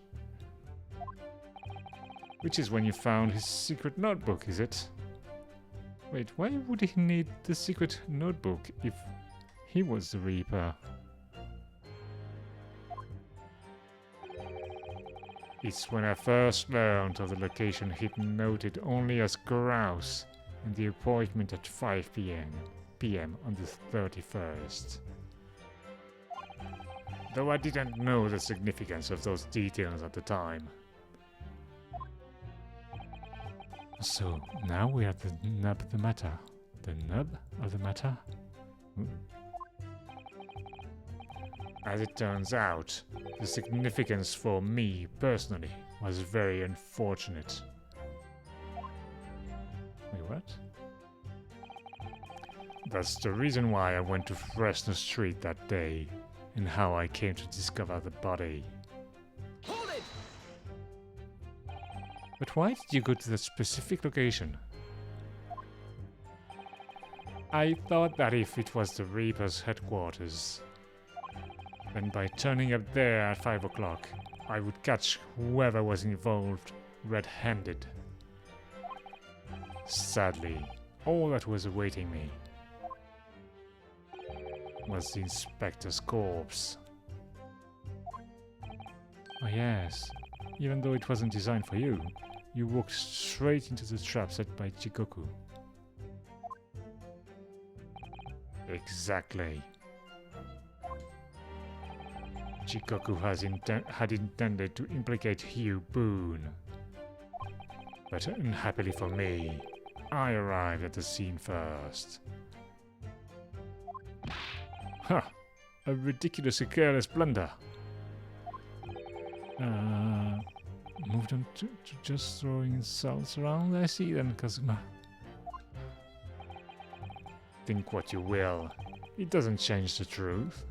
Which is when you found his secret notebook, is it?
Wait, why would he need the secret notebook if he was the Reaper?
It's when I first learned of the location he'd noted only as grouse and the appointment at 5 p.m. on the 31st. Though I didn't know the significance of those details at the time.
So, now we are at the nub of the matter. The nub of the matter?
As it turns out, the significance for me personally was very unfortunate.
Wait, what?
That's the reason why I went to Fresno Street that day, and how I came to discover the body.
Hold it!
But why did you go to that specific location?
I thought that if it was the Reaper's headquarters, then by turning up there at 5 o'clock, I would catch whoever was involved red-handed. Sadly, all that was awaiting me was the inspector's corpse.
Oh yes, even though it wasn't designed for you, you walked straight into the trap set by Chikoku.
Exactly. Chikoku had intended to implicate Hugh Boone. But unhappily for me, I arrived at the scene first.
Ha! A ridiculously careless blunder. Moved on to just throwing insults around. I see then, Kazuma.
Think what you will. It doesn't change the truth.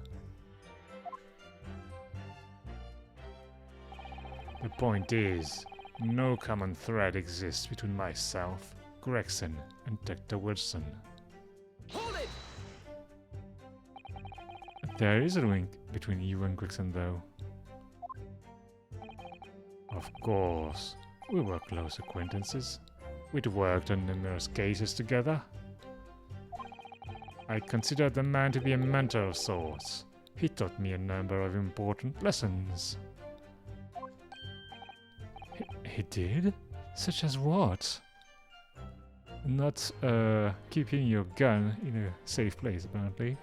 The point is, no common thread exists between myself, Gregson, and Dr. Wilson.
Hold it!
There is a link between you and Gregson, though.
Of course, we were close acquaintances. We'd worked on numerous cases together. I consider the man to be a mentor of sorts. He taught me a number of important lessons.
He did? Such as what? Not, keeping your gun in a safe place, apparently.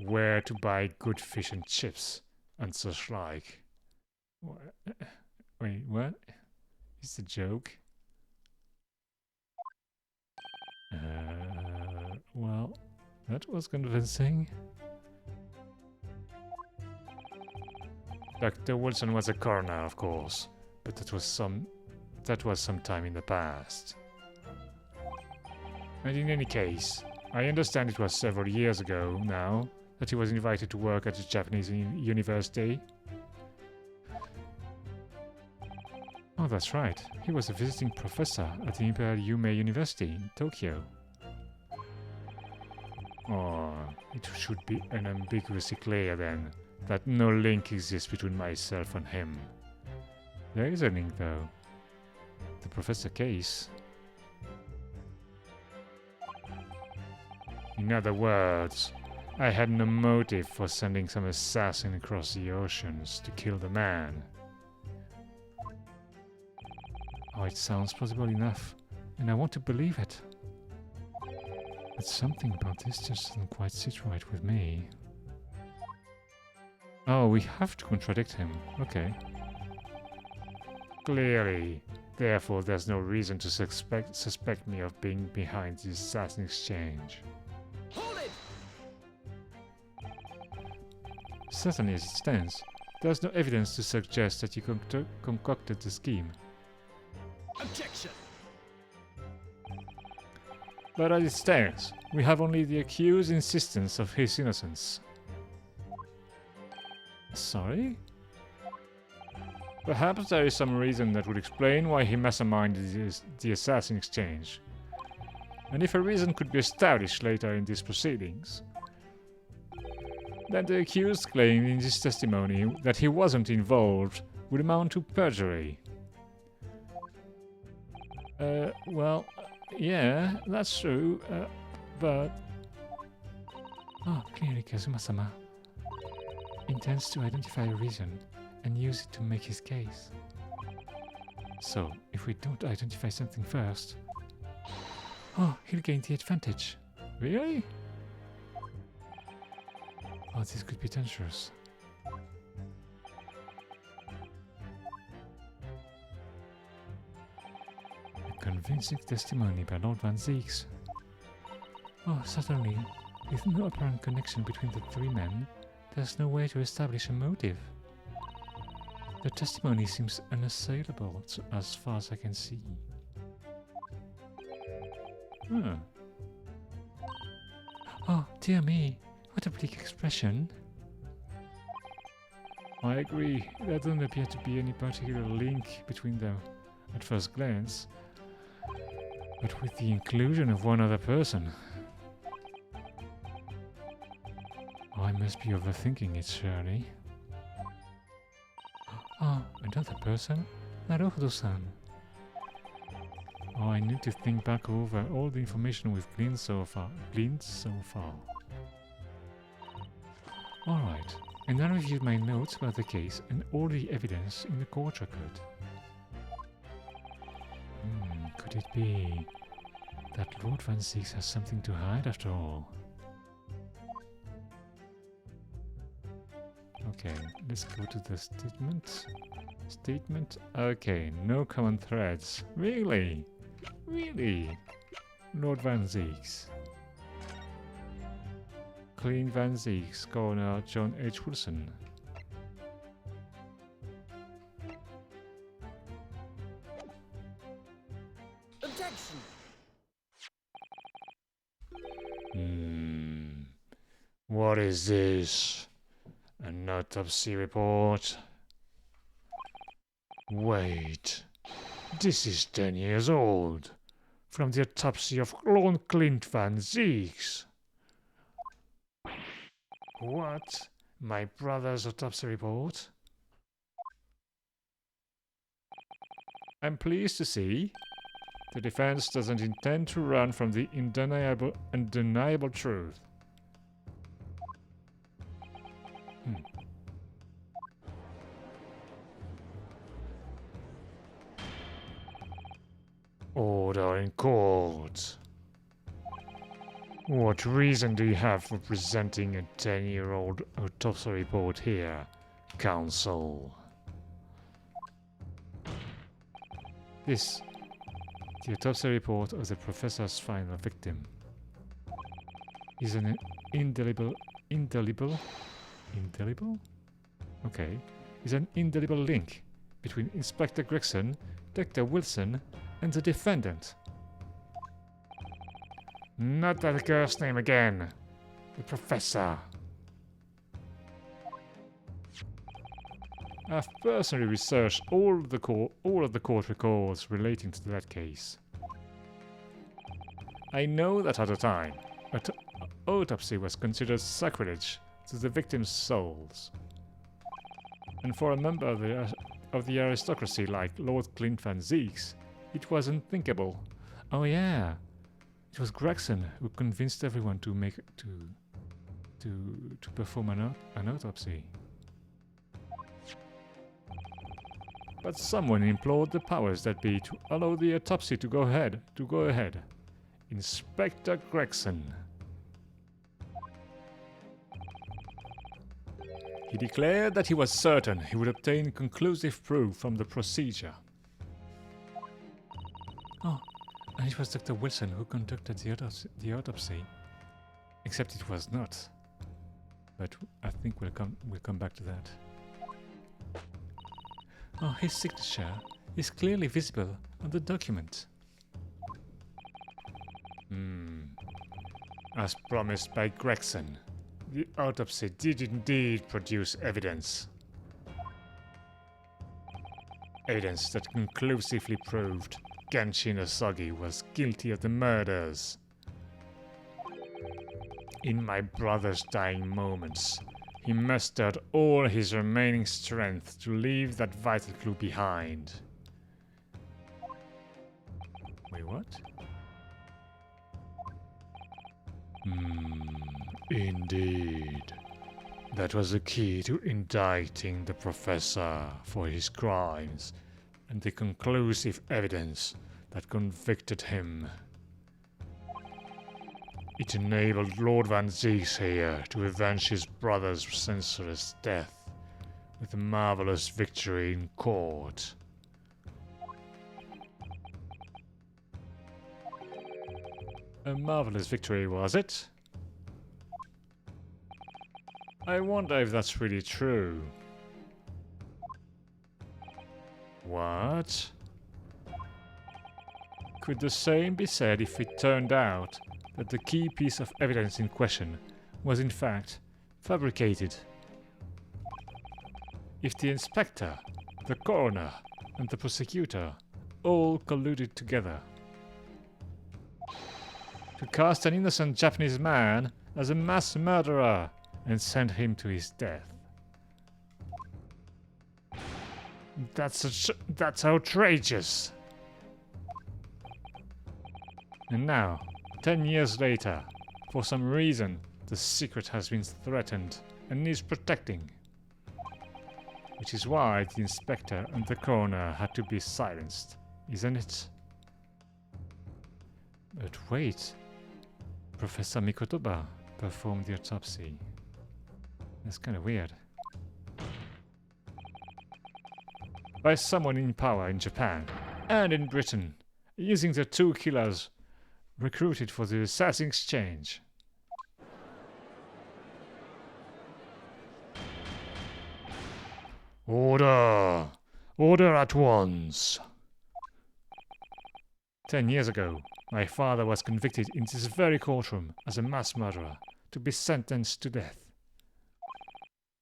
Where to buy good fish and chips, and such like.
Wait, what? It's a joke? Well, that was convincing.
Dr. Wilson was a coroner, of course, but that was some time in the past. And in any case, I understand it was several years ago now that he was invited to work at a Japanese university.
Oh, that's right. He was a visiting professor at the Imperial Yume University in Tokyo.
Oh, it should be unambiguously clear then that no link exists between myself and him.
There is a link, though. The professor case.
In other words, I had no motive for sending some assassin across the oceans to kill the man.
Oh, it sounds plausible enough, and I want to believe it. But something about this just doesn't quite sit right with me. Oh, we have to contradict him. Okay.
Clearly. Therefore, there's no reason to suspect me of being behind the assassin exchange.
Hold it!
Certainly as it stands, there's no evidence to suggest that you concocted the scheme.
Objection!
But as it stands, we have only the accused's insistence of his innocence. Sorry?
Perhaps there is some reason that would explain why he masterminded the assassin exchange. And if a reason could be established later in these proceedings, then the accused claim in his testimony that he wasn't involved would amount to perjury.
Well, yeah, that's true, but... Oh, clearly Kazuma-sama intends to identify a reason and use it to make his case. So, if we don't identify something first... Oh, he'll gain the advantage.
Really?
Oh, this could be dangerous. A convincing testimony by Lord Van Zeeks. Oh, certainly. With no apparent connection between the three men, there's no way to establish a motive. The testimony seems unassailable as far as I can see. Oh, dear me. What a bleak expression.
I agree. There doesn't appear to be any particular link between them at first glance. But with the inclusion of one other person...
I must be overthinking it, surely. Oh, another person? Naruhodo-san. Oh, I need to think back over all the information we've gleaned so far. Alright, and I reviewed my notes about the case and all the evidence in the court record. Could it be that Lord Van Zeeks has something to hide after all? Okay, let's go to the statement. Okay, no common threads. Really? Really? Lord Van Zeeks. Clint Van Zeek's coroner John H. Wilson.
Objection.
What is this? An autopsy report? Wait. This is 10 years old. From the autopsy of Lord Clint Van Zeeks. What? My brother's autopsy report?
I'm pleased to see the defense doesn't intend to run from the undeniable truth.
Order in court. What reason do you have for presenting a 10-year-old autopsy report here, counsel?
The autopsy report of the professor's final victim is an indelible? Okay. Is an indelible link between Inspector Gregson, Dr. Wilson, and the defendant.
Not that girl's name again. The professor.
I've personally researched all of the court records relating to that case. I know that at the time, autopsy was considered sacrilege to the victims' souls. And for a member of the aristocracy like Lord Clint Van Zeeks, it was unthinkable. Oh yeah, it was Gregson who convinced everyone to perform an autopsy. But someone implored the powers that be to allow the autopsy to go ahead. Inspector Gregson. He declared that he was certain he would obtain conclusive proof from the procedure. Oh, and it was Dr. Wilson who conducted the autopsy. Except it was not. But I think we'll come back to that. Oh, his signature is clearly visible on the document.
As promised by Gregson, the autopsy did indeed produce evidence. Evidence that conclusively proved Genshin Asagi was guilty of the murders. In my brother's dying moments, he mustered all his remaining strength to leave that vital clue behind.
Wait, what?
Indeed. That was the key to indicting the professor for his crimes and the conclusive evidence that convicted him. It enabled Lord Van Zeeks here to avenge his brother's senseless death with a marvelous victory in court.
A marvelous victory, was it? I wonder if that's really true.
What?
Could the same be said if it turned out that the key piece of evidence in question was in fact fabricated? If the inspector, the coroner, and the prosecutor all colluded together to cast an innocent Japanese man as a mass murderer and send him to his death.
That's outrageous.
And now, 10 years later, for some reason, the secret has been threatened and needs protecting. Which is why the inspector and the coroner had to be silenced, isn't it? But wait, Professor Mikotoba performed the autopsy. That's kind of weird. By someone in power in Japan and in Britain, using the two killers recruited for the assassin exchange.
Order! Order at once! 10 years ago, my father was convicted in this very courtroom as a mass murderer to be sentenced to death.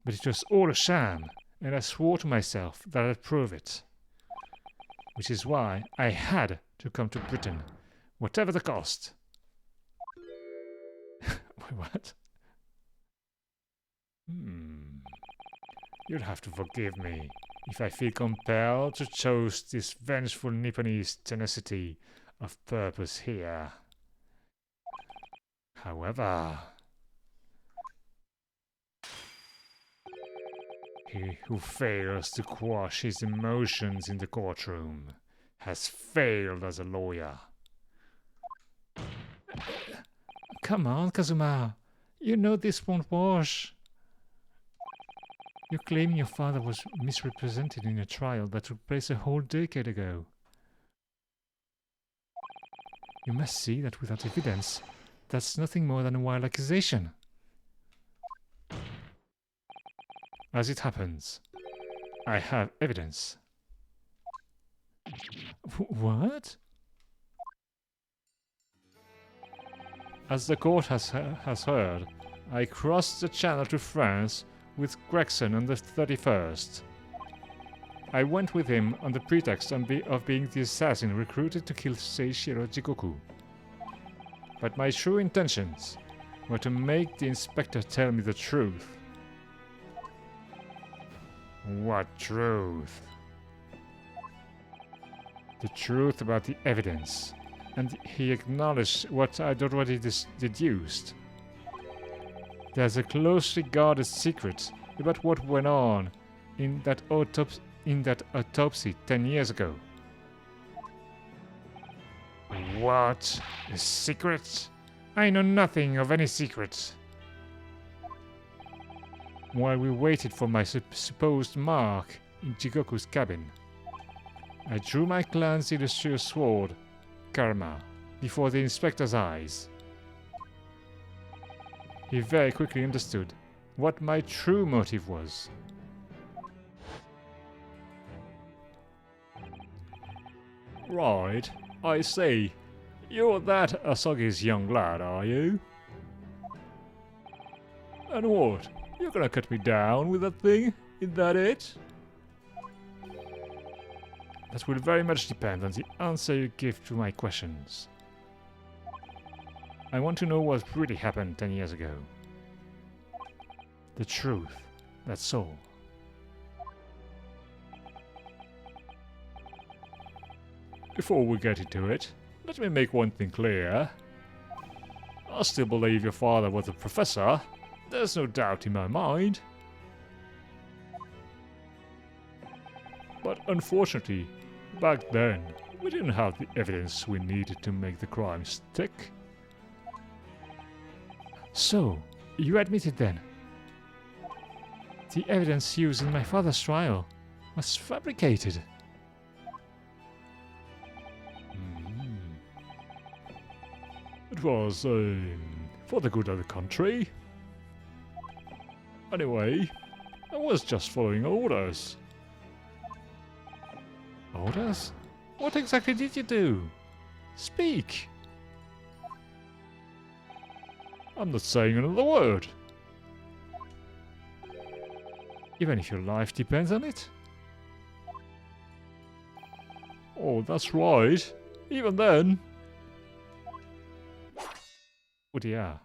But it was all a sham, and I swore to myself that I'd prove it. Which is why I had to come to Britain, whatever the cost. Wait, what? You'll have to forgive me if I feel compelled to choose this vengeful Nipponese tenacity of purpose here. However, he who fails to quash his emotions in the courtroom has failed as a lawyer.
Come on, Kazuma. You know this won't wash. You claim your father was misrepresented in a trial that took place a whole decade ago. You must see that without evidence, that's nothing more than a wild accusation.
As it happens, I have evidence.
What?
As the court has heard, I crossed the channel to France with Gregson on the 31st. I went with him on the pretext of being the assassin recruited to kill Seishiro Jikoku. But my true intentions were to make the inspector tell me the truth. What truth? The truth about the evidence, and he acknowledged what I'd already deduced. There's a closely guarded secret about what went on in that autopsy 10 years ago. What? A secret? I know nothing of any secret. While we waited for my supposed mark in Jikoku's cabin, I drew my clan's illustrious sword, Karma, before the inspector's eyes. He very quickly understood what my true motive was. Right, I see. You're that Asagi's young lad, are you? And what? You're gonna cut me down with that thing? Is that it? That will very much depend on the answer you give to my questions. I want to know what really happened 10 years ago. The truth, that's all. Before we get into it, let me make one thing clear. I still believe your father was a professor. There's no doubt in my mind. But unfortunately, back then, we didn't have the evidence we needed to make the crime stick.
So, you admit it then? The evidence used in my father's trial was fabricated.
It was, for the good of the country. Anyway, I was just following orders.
Orders? What exactly did you do? Speak!
I'm not saying another word. Even if your life depends on it? Oh, that's right. Even then. Oh dear.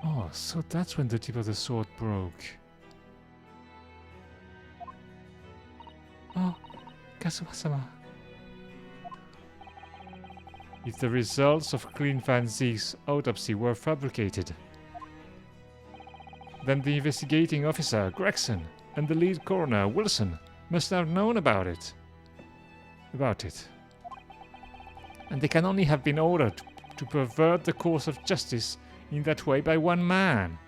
Oh, so that's when the tip of the sword broke. Oh, Kazuma-sama.
If the results of Clean Van Zeeg's autopsy were fabricated, then the investigating officer, Gregson, and the lead coroner, Wilson, must have known about it. And they can only have been ordered to pervert the course of justice in that way by one man.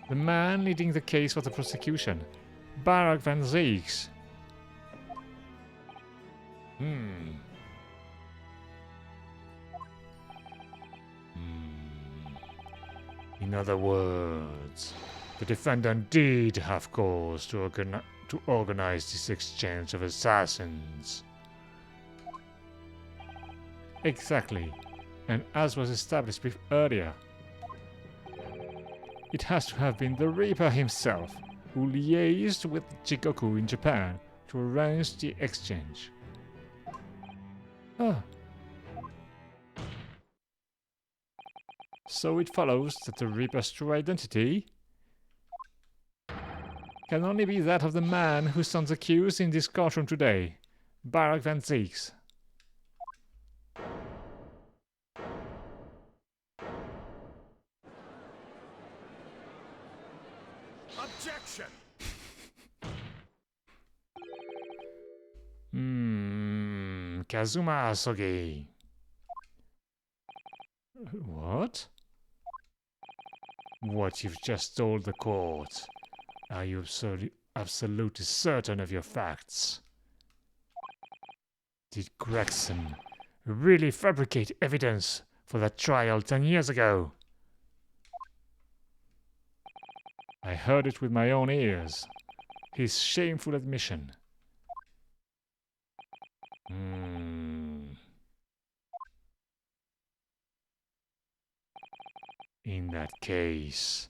The man leading the case for the prosecution, Barak Van Zeeks. In other words, the defendant did have cause to organize this exchange of assassins.
Exactly. And as was established earlier, it has to have been the Reaper himself who liaised with Jigoku in Japan to arrange the exchange. Ah. So it follows that the Reaper's true identity can only be that of the man who stands accused in this courtroom today, Barak van Zieks.
Objection!
Kazuma Asogi.
What?
What you've just told the court. Are you absolutely certain of your facts? Did Gregson really fabricate evidence for that trial 10 years ago?
I heard it with my own ears. His shameful admission.
In that case,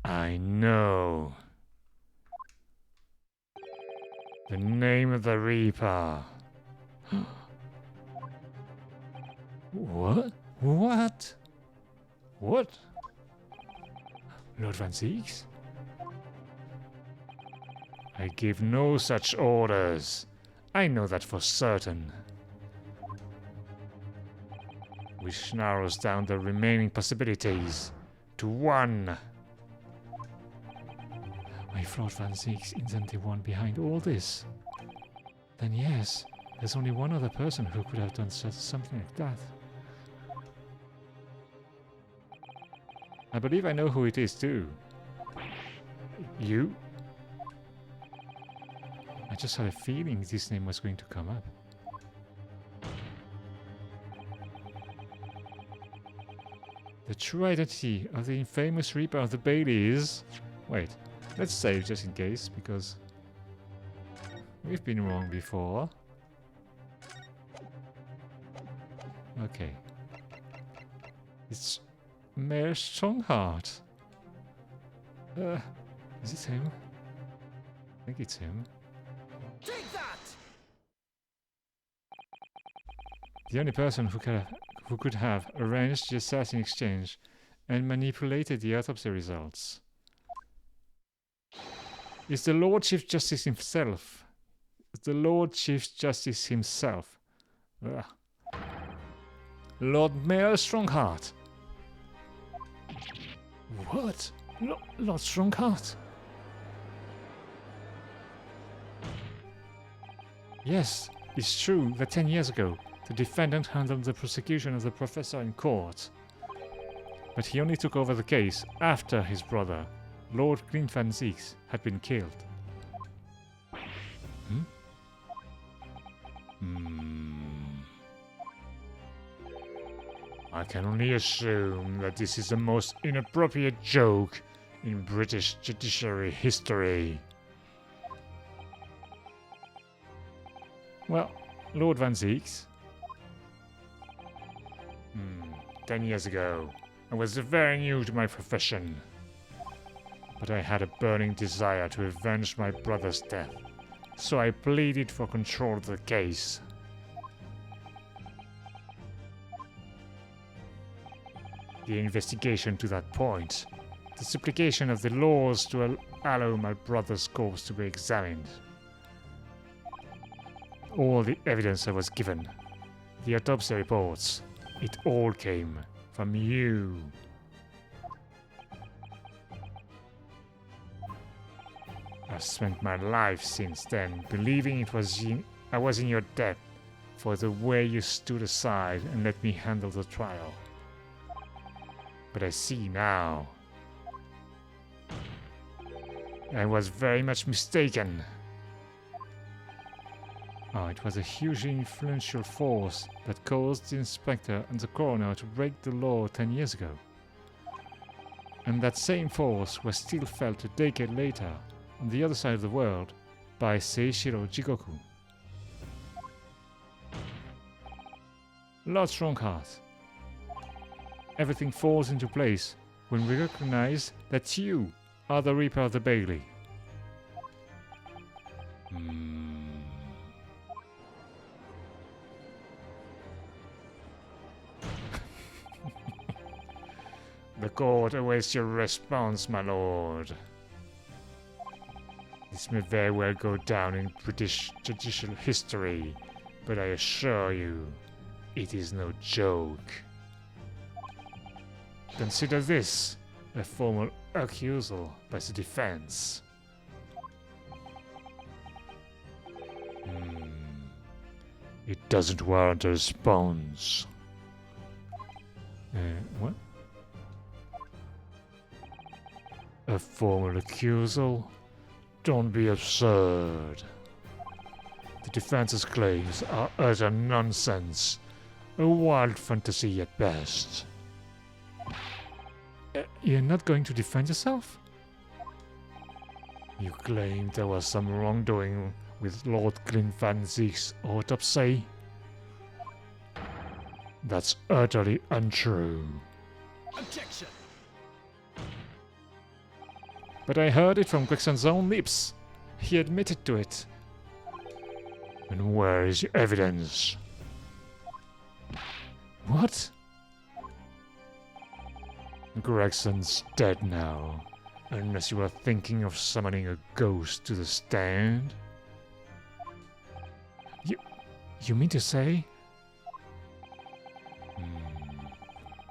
I know. The name of the Reaper.
What? What? What? Lord van Zieks?
I give no such orders. I know that for certain. Which narrows down the remaining possibilities to one.
If Lord van Zieks isn't the one behind all this, then yes, there's only one other person who could have done something like that. I believe I know who it is too.
You?
I just had a feeling this name was going to come up. The true identity of the infamous Reaper of the Bailey is... Wait, let's save just in case, because we've been wrong before. Okay. It's Mayor Strongheart. Is it him? I think it's him.
Take that!
The only person who could have arranged the assassin exchange and manipulated the autopsy results is the Lord Chief Justice himself. The Lord Chief Justice himself. Ugh. Lord Mayor Strongheart. What? Lord Strongheart? Yes, it's true that 10 years ago, the defendant handled the prosecution of the professor in court. But he only took over the case after his brother, Lord Clint van Zieks, had been killed.
I can only assume that this is the most inappropriate joke in British judiciary history.
Well, Lord van Zieks.
10 years ago, I was very new to my profession. But I had a burning desire to avenge my brother's death, so I pleaded for control of the case. The investigation to that point, the supplication of the laws to allow my brother's corpse to be examined. All the evidence I was given, the autopsy reports, it all came from you. I've spent my life since then believing I was in your debt for the way you stood aside and let me handle the trial. But I see now. I was very much mistaken.
Oh, it was a hugely influential force that caused the inspector and the coroner to break the law 10 years ago.
And that same force was still felt a decade later, on the other side of the world, by Seishiro Jigoku. Lord Strongheart, everything falls into place when we recognize that you are the Reaper of the Bailey. The court awaits your response, my lord. This may very well go down in British judicial history, but I assure you, it is no joke. Consider this a formal accusal by the defense. It doesn't warrant a response.
What?
A formal accusal? Don't be absurd. The defense's claims are utter nonsense, a wild fantasy at best.
You're not going to defend yourself?
You claim there was some wrongdoing with Lord Glenfanzig's autopsy? That's utterly untrue.
Objection!
But I heard it from Gregson's own lips. He admitted to it.
And where is your evidence?
What?
Gregson's dead now, unless you are thinking of summoning a ghost to the stand.
You mean to say?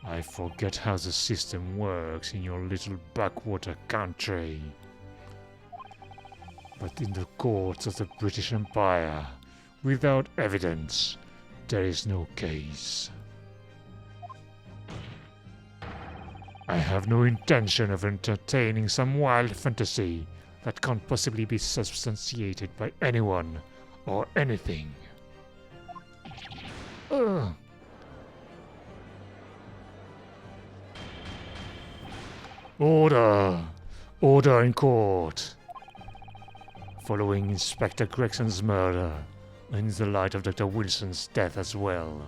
I forget how the system works in your little backwater country. But in the courts of the British Empire, without evidence, there is no case. I have no intention of entertaining some wild fantasy that can't possibly be substantiated by anyone or anything. Ugh. Order! Order in court! Following Inspector Gregson's murder, in the light of Dr. Wilson's death as well,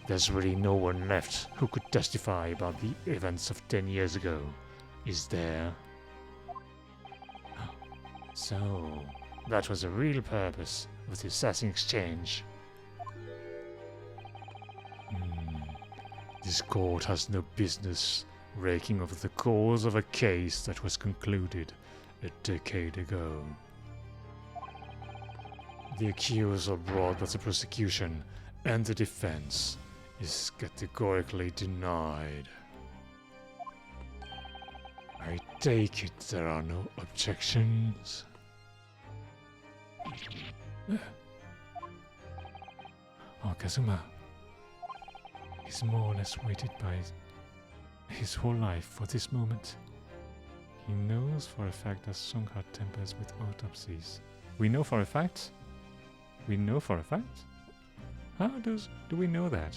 there's really no one left who could testify about the events of 10 years ago, is there? So, that was the real purpose of the assassin exchange. This court has no business raking over the cause of a case that was concluded a decade ago. The accusal brought by the prosecution and the defense is categorically denied. I take it there are no objections.
Oh, Kazuma. He's more or less waited by his whole life for this moment. He knows for a fact that Strongheart tampers with autopsies. We know for a fact? We know for a fact? How do we know that?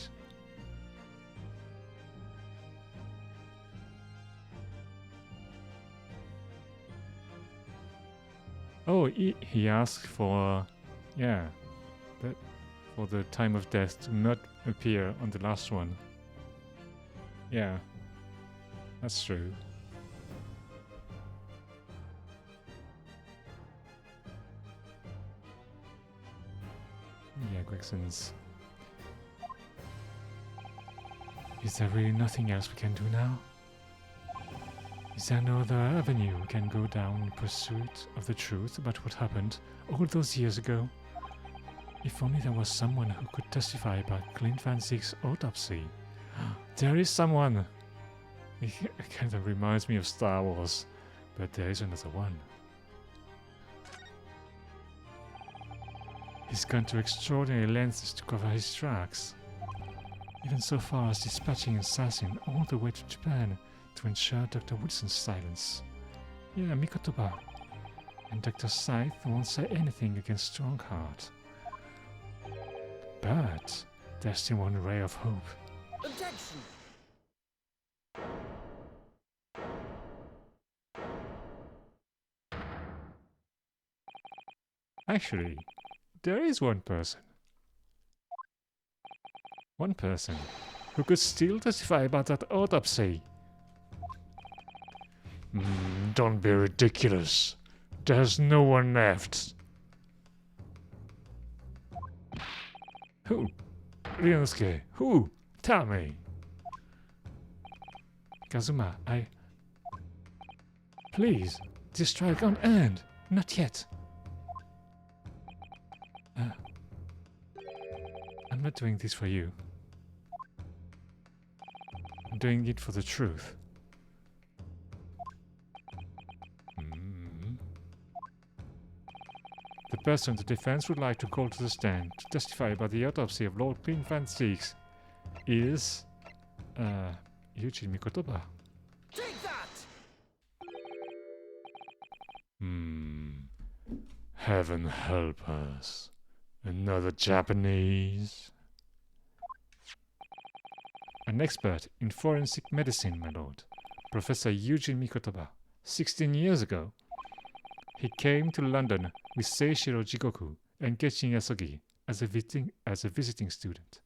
Oh, he asked for, yeah, for the time of death to not appear on the last one. Yeah, that's true. Yeah, Gregson's. Is there really nothing else we can do now? Is there no other avenue we can go down in pursuit of the truth about what happened all those years ago? If only there was someone who could testify about Clint Van Ziek's autopsy. There is someone! It kind of reminds me of Star Wars, but there is another one. He's gone to extraordinary lengths to cover his tracks, even so far as dispatching an assassin all the way to Japan to ensure Dr. Wilson's silence. Yeah, Mikotoba. And Dr. Scythe won't say anything against Strongheart. But there's still one ray of hope.
Objection!
Actually, there is one person. One person who could still testify about that autopsy.
Don't be ridiculous. There's no one left.
Who? Ryunosuke, who? Tell me. Kazuma, Please, this trial can't end. Not yet. I'm not doing this for you. I'm doing it for the truth. The person the defense would like to call to the stand to testify about the autopsy of Lord Ping Fan Six is Yuji Mikotoba.
Take that!
Heaven help us. Another Japanese?
An expert in forensic medicine, my lord. Professor Yuji Mikotoba. 16 years ago, he came to London with Seishiro Jigoku and Genshin Yasugi as a visiting student.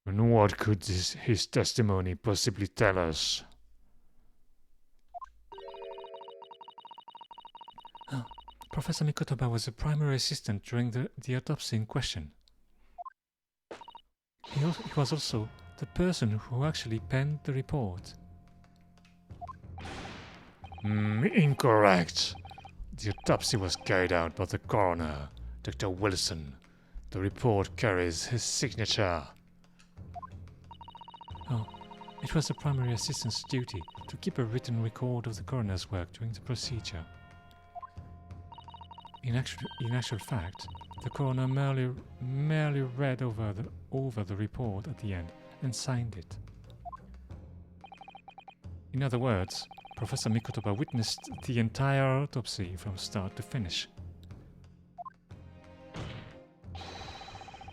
And what could his testimony possibly tell us?
Professor Mikotoba was a primary assistant during the autopsy in question. He was also the person who actually penned the report.
Incorrect. The autopsy was carried out by the coroner, Dr. Wilson. The report carries his signature.
Oh, it was the primary assistant's duty to keep a written record of the coroner's work during the procedure. In actual fact, the coroner merely read over the report at the end and signed it. In other words, Professor Mikotoba witnessed the entire autopsy from start to finish.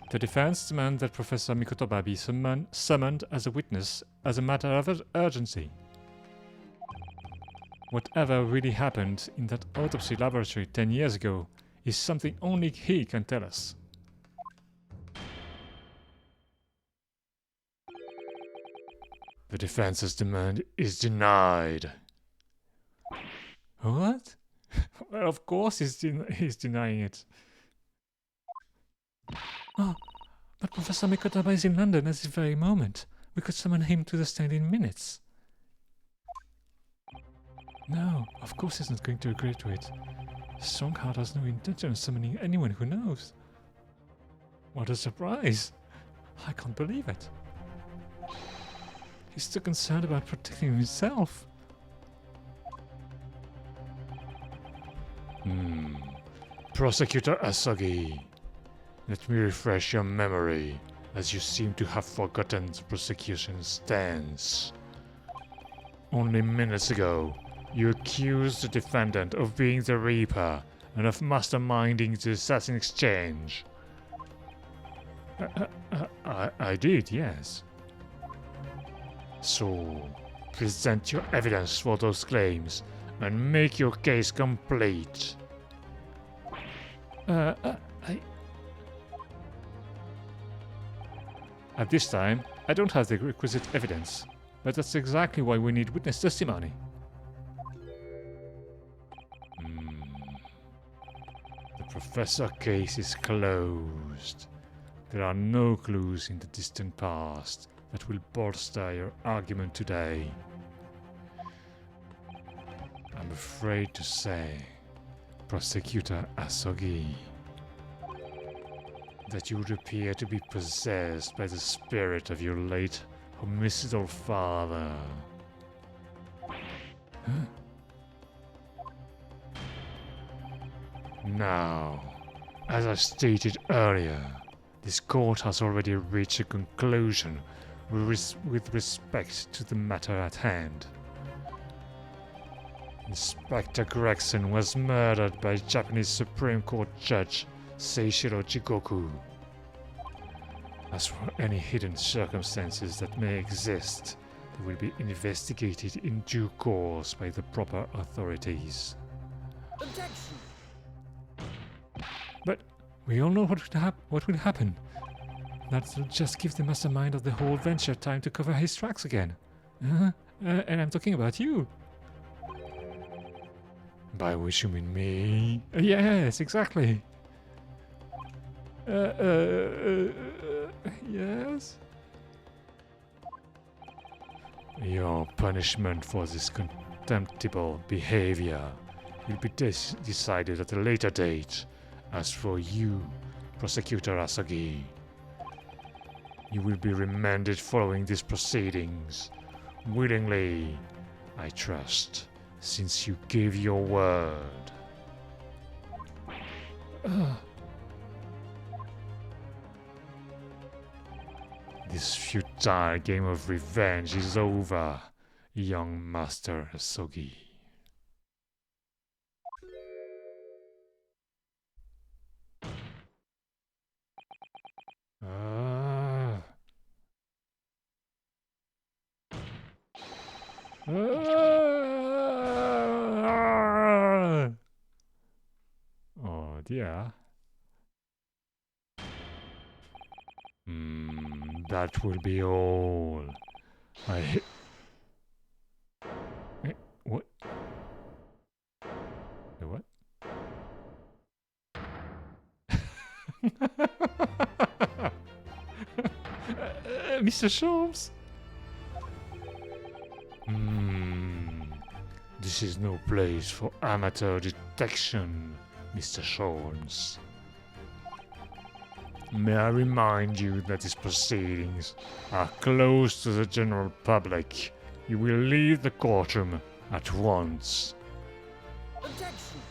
The defense demands that Professor Mikotoba be summoned as a witness as a matter of urgency. Whatever really happened in that autopsy laboratory 10 years ago is something only he can tell us.
The defense's demand is denied.
What? Well, of course he's denying it. Oh, but Professor Mikotoba is in London at this very moment. We could summon him to the stand in minutes. No, of course he's not going to agree to it. Strongheart has no intention of summoning anyone who knows. What a surprise! I can't believe it. He's too concerned about protecting himself.
Prosecutor Asagi, let me refresh your memory, as you seem to have forgotten the prosecution's stance. Only minutes ago, you accused the defendant of being the Reaper and of masterminding the assassin exchange.
I did, yes.
So, present your evidence for those claims and make your case complete.
At this time, I don't have the requisite evidence, but that's exactly why we need witness testimony.
The professor case is closed. There are no clues in the distant past that will bolster your argument today. I'm afraid to say, Prosecutor Asogi, that you would appear to be possessed by the spirit of your late homicidal father.
Huh?
Now, as I stated earlier, this court has already reached a conclusion with respect to the matter at hand. Inspector Gregson was murdered by Japanese Supreme Court Judge Seishiro Jigoku. As for any hidden circumstances that may exist, they will be investigated in due course by the proper authorities.
Objection!
We all know what would happen. That'll just give the mastermind of the whole venture time to cover his tracks again. And I'm talking about you.
By which you mean me?
Yes, exactly. Yes?
Your punishment for this contemptible behavior will be decided at a later date. As for you, Prosecutor Asagi, you will be remanded following these proceedings. Willingly, I trust, since you gave your word. This futile game of revenge is over, young Master Asagi.
Oh dear.
That will be all.
What? The what? Mr. Sholmes?
This is no place for amateur detection, Mr. Sholmes. May I remind you that these proceedings are closed to the general public. You will leave the courtroom at once.
Objection!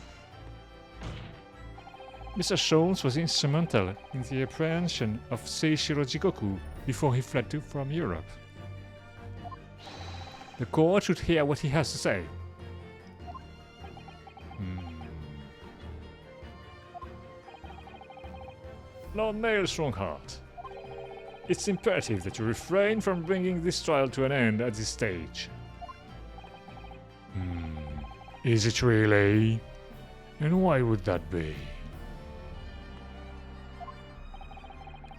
Mr. Sholmes was instrumental in the apprehension of Seishiro Jigoku before he fled from Europe. The court should hear what he has to say.
Lord Mayor Strongheart, it's imperative that you refrain from bringing this trial to an end at this stage. Is it really? And why would that be?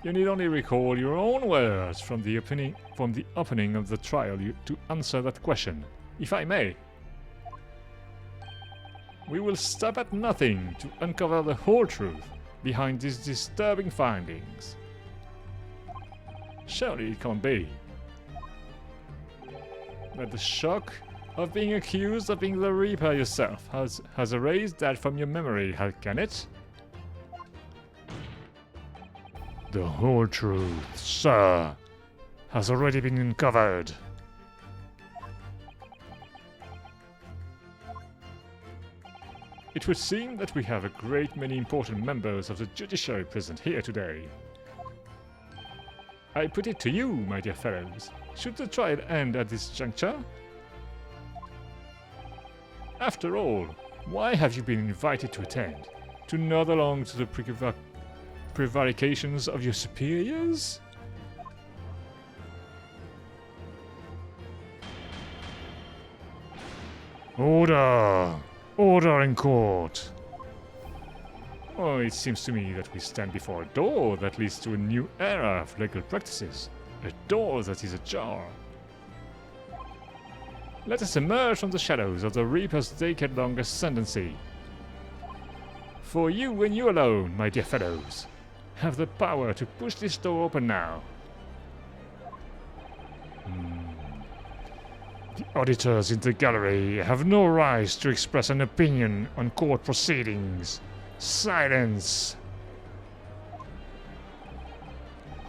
You need only recall your own words from the opening of the trial to answer that question, if I may. We will stop at nothing to uncover the whole truth behind these disturbing findings. Surely it can't be that the shock of being accused of being the Reaper yourself has erased that from your memory, can it?
The whole truth, sir, has already been uncovered.
It would seem that we have a great many important members of the judiciary present here today. I put it to you, my dear fellows, should the trial end at this juncture? After all, why have you been invited to attend? To nod along to the prevarications of your superiors?
Order! Order in court!
Oh, it seems to me that we stand before a door that leads to a new era of legal practices. A door that is ajar. Let us emerge from the shadows of the Reaper's decade-long ascendancy. For you and you alone, my dear fellows, have the power to push this door open now.
The auditors in the gallery have no right to express an opinion on court proceedings. Silence!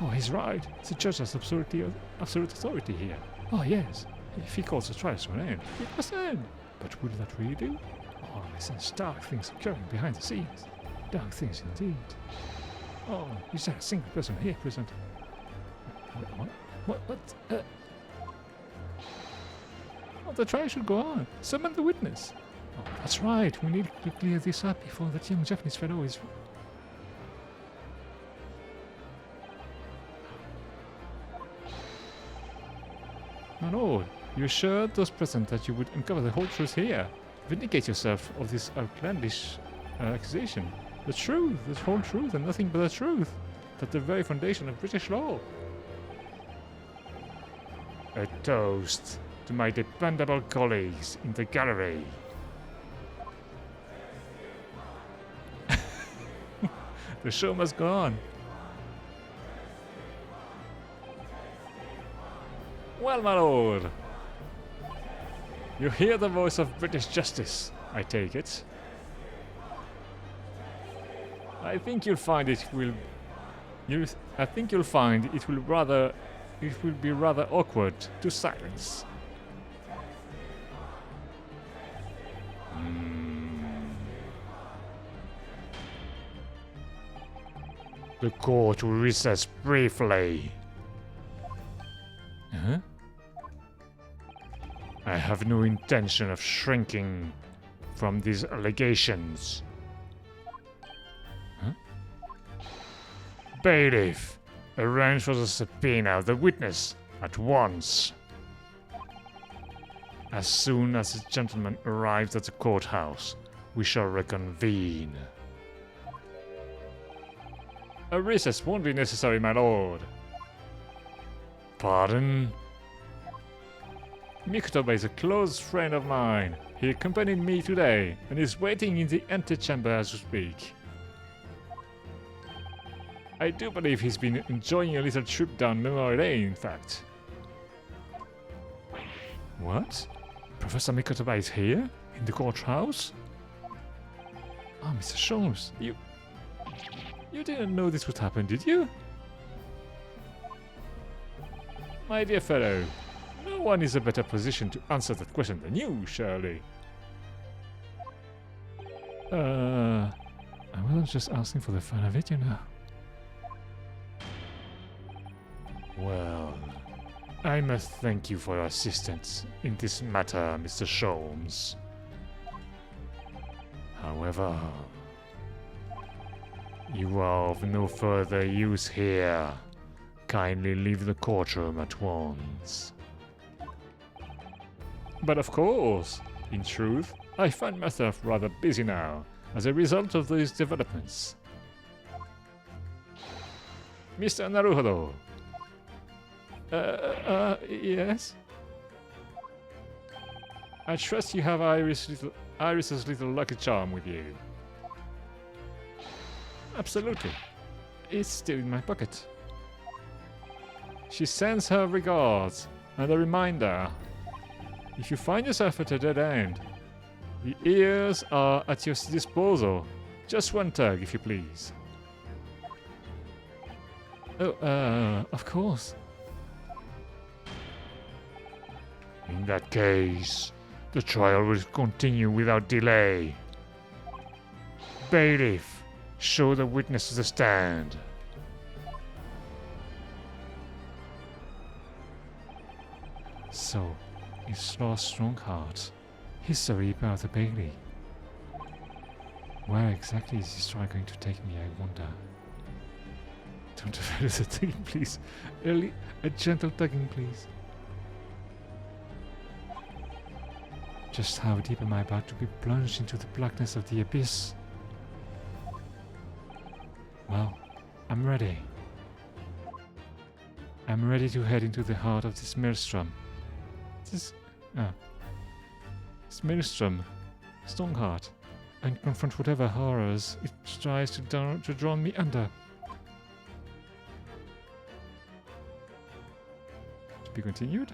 Oh, he's right. The judge has absolute authority here. Oh, yes. If he calls the trial to an end, it must end. But will that really do? Oh, I sense dark things occurring behind the scenes. Dark things indeed. Oh, is there a single person here present? What? Oh, the trial should go on. Summon the witness. Oh, that's right. We need to clear this up before that young Japanese fellow is... My lord, you assured those present that you would uncover the whole truth here. Vindicate yourself of this outlandish accusation. The truth, the whole truth, and nothing but the truth. That's the very foundation of British law.
A toast to my dependable colleagues in the gallery.
The show must go on. Well, my lord, you hear the voice of British justice, I take it. I think you'll find it will. I think you'll find it will be rather awkward to silence.
The court will recess briefly.
Huh?
I have no intention of shrinking from these allegations.
Huh?
Bailiff, arrange for the subpoena of the witness at once. As soon as the gentleman arrives at the courthouse, we shall reconvene.
A recess won't be necessary, my lord.
Pardon?
Mikotoba is a close friend of mine. He accompanied me today and is waiting in the antechamber as we speak. I do believe he's been enjoying a little trip down memory lane, in fact. What? Professor Mikotoba is here? In the courthouse? Ah, Mr. Sholmes, you didn't know this would happen, did you? My dear fellow, no one is in a better position to answer that question than you, surely. I wasn't just asking for the fun of it, you know.
Well, I must thank you for your assistance in this matter, Mr. Sholmes. However, you are of no further use here. Kindly leave the courtroom at once.
But of course, in truth, I find myself rather busy now as a result of these developments. Mr. Naruhodo. Yes? I trust you have Iris's little lucky charm with you. Absolutely. It's still in my pocket. She sends her regards and a reminder. If you find yourself at a dead end, the ears are at your disposal. Just one tug, if you please. Oh, of course.
In that case, the trial will continue without delay. Bailiff, show the witness to the stand.
So, it's Lost Strongheart. History about the Bailey. Where exactly is this trial going to take me, I wonder? Don't develop the tugging, please. A gentle tugging, please. Just how deep am I about to be plunged into the blackness of the abyss? Well, I'm ready. I'm ready to head into the heart of this maelstrom. This maelstrom, Strongheart, and confront whatever horrors it tries to draw me under. To be continued?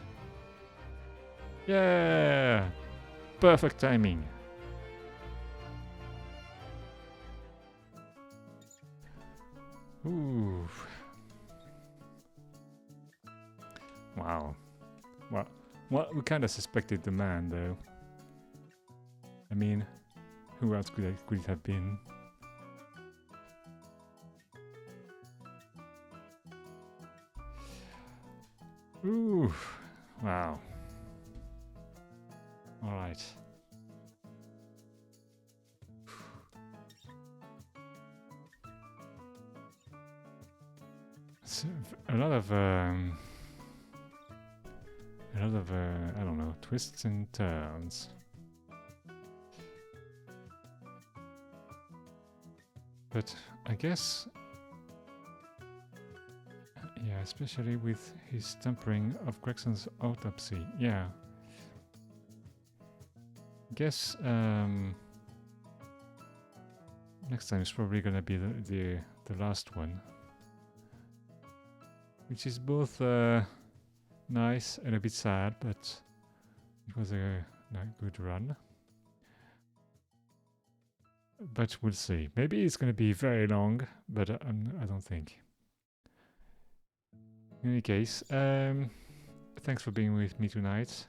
Yeah! Perfect timing. Ooh. Wow. Well, we kind of suspected the man, though. I mean, who else could it have been? Ooh. Wow. All right. So, a lot of I don't know, twists and turns. But I guess, yeah, especially with his tampering of Gregson's autopsy, yeah. Guess next time is probably gonna be the last one, which is both nice and a bit sad, but it was a good run. But we'll see. Maybe it's going to be very long, but I don't think. In any case, thanks for being with me tonight.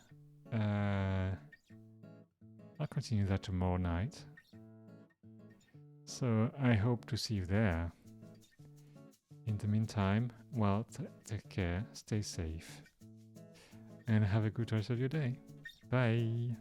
I'll continue that tomorrow night. So I hope to see you there. In the meantime, well, take care, stay safe, and have a good rest of your day. Bye!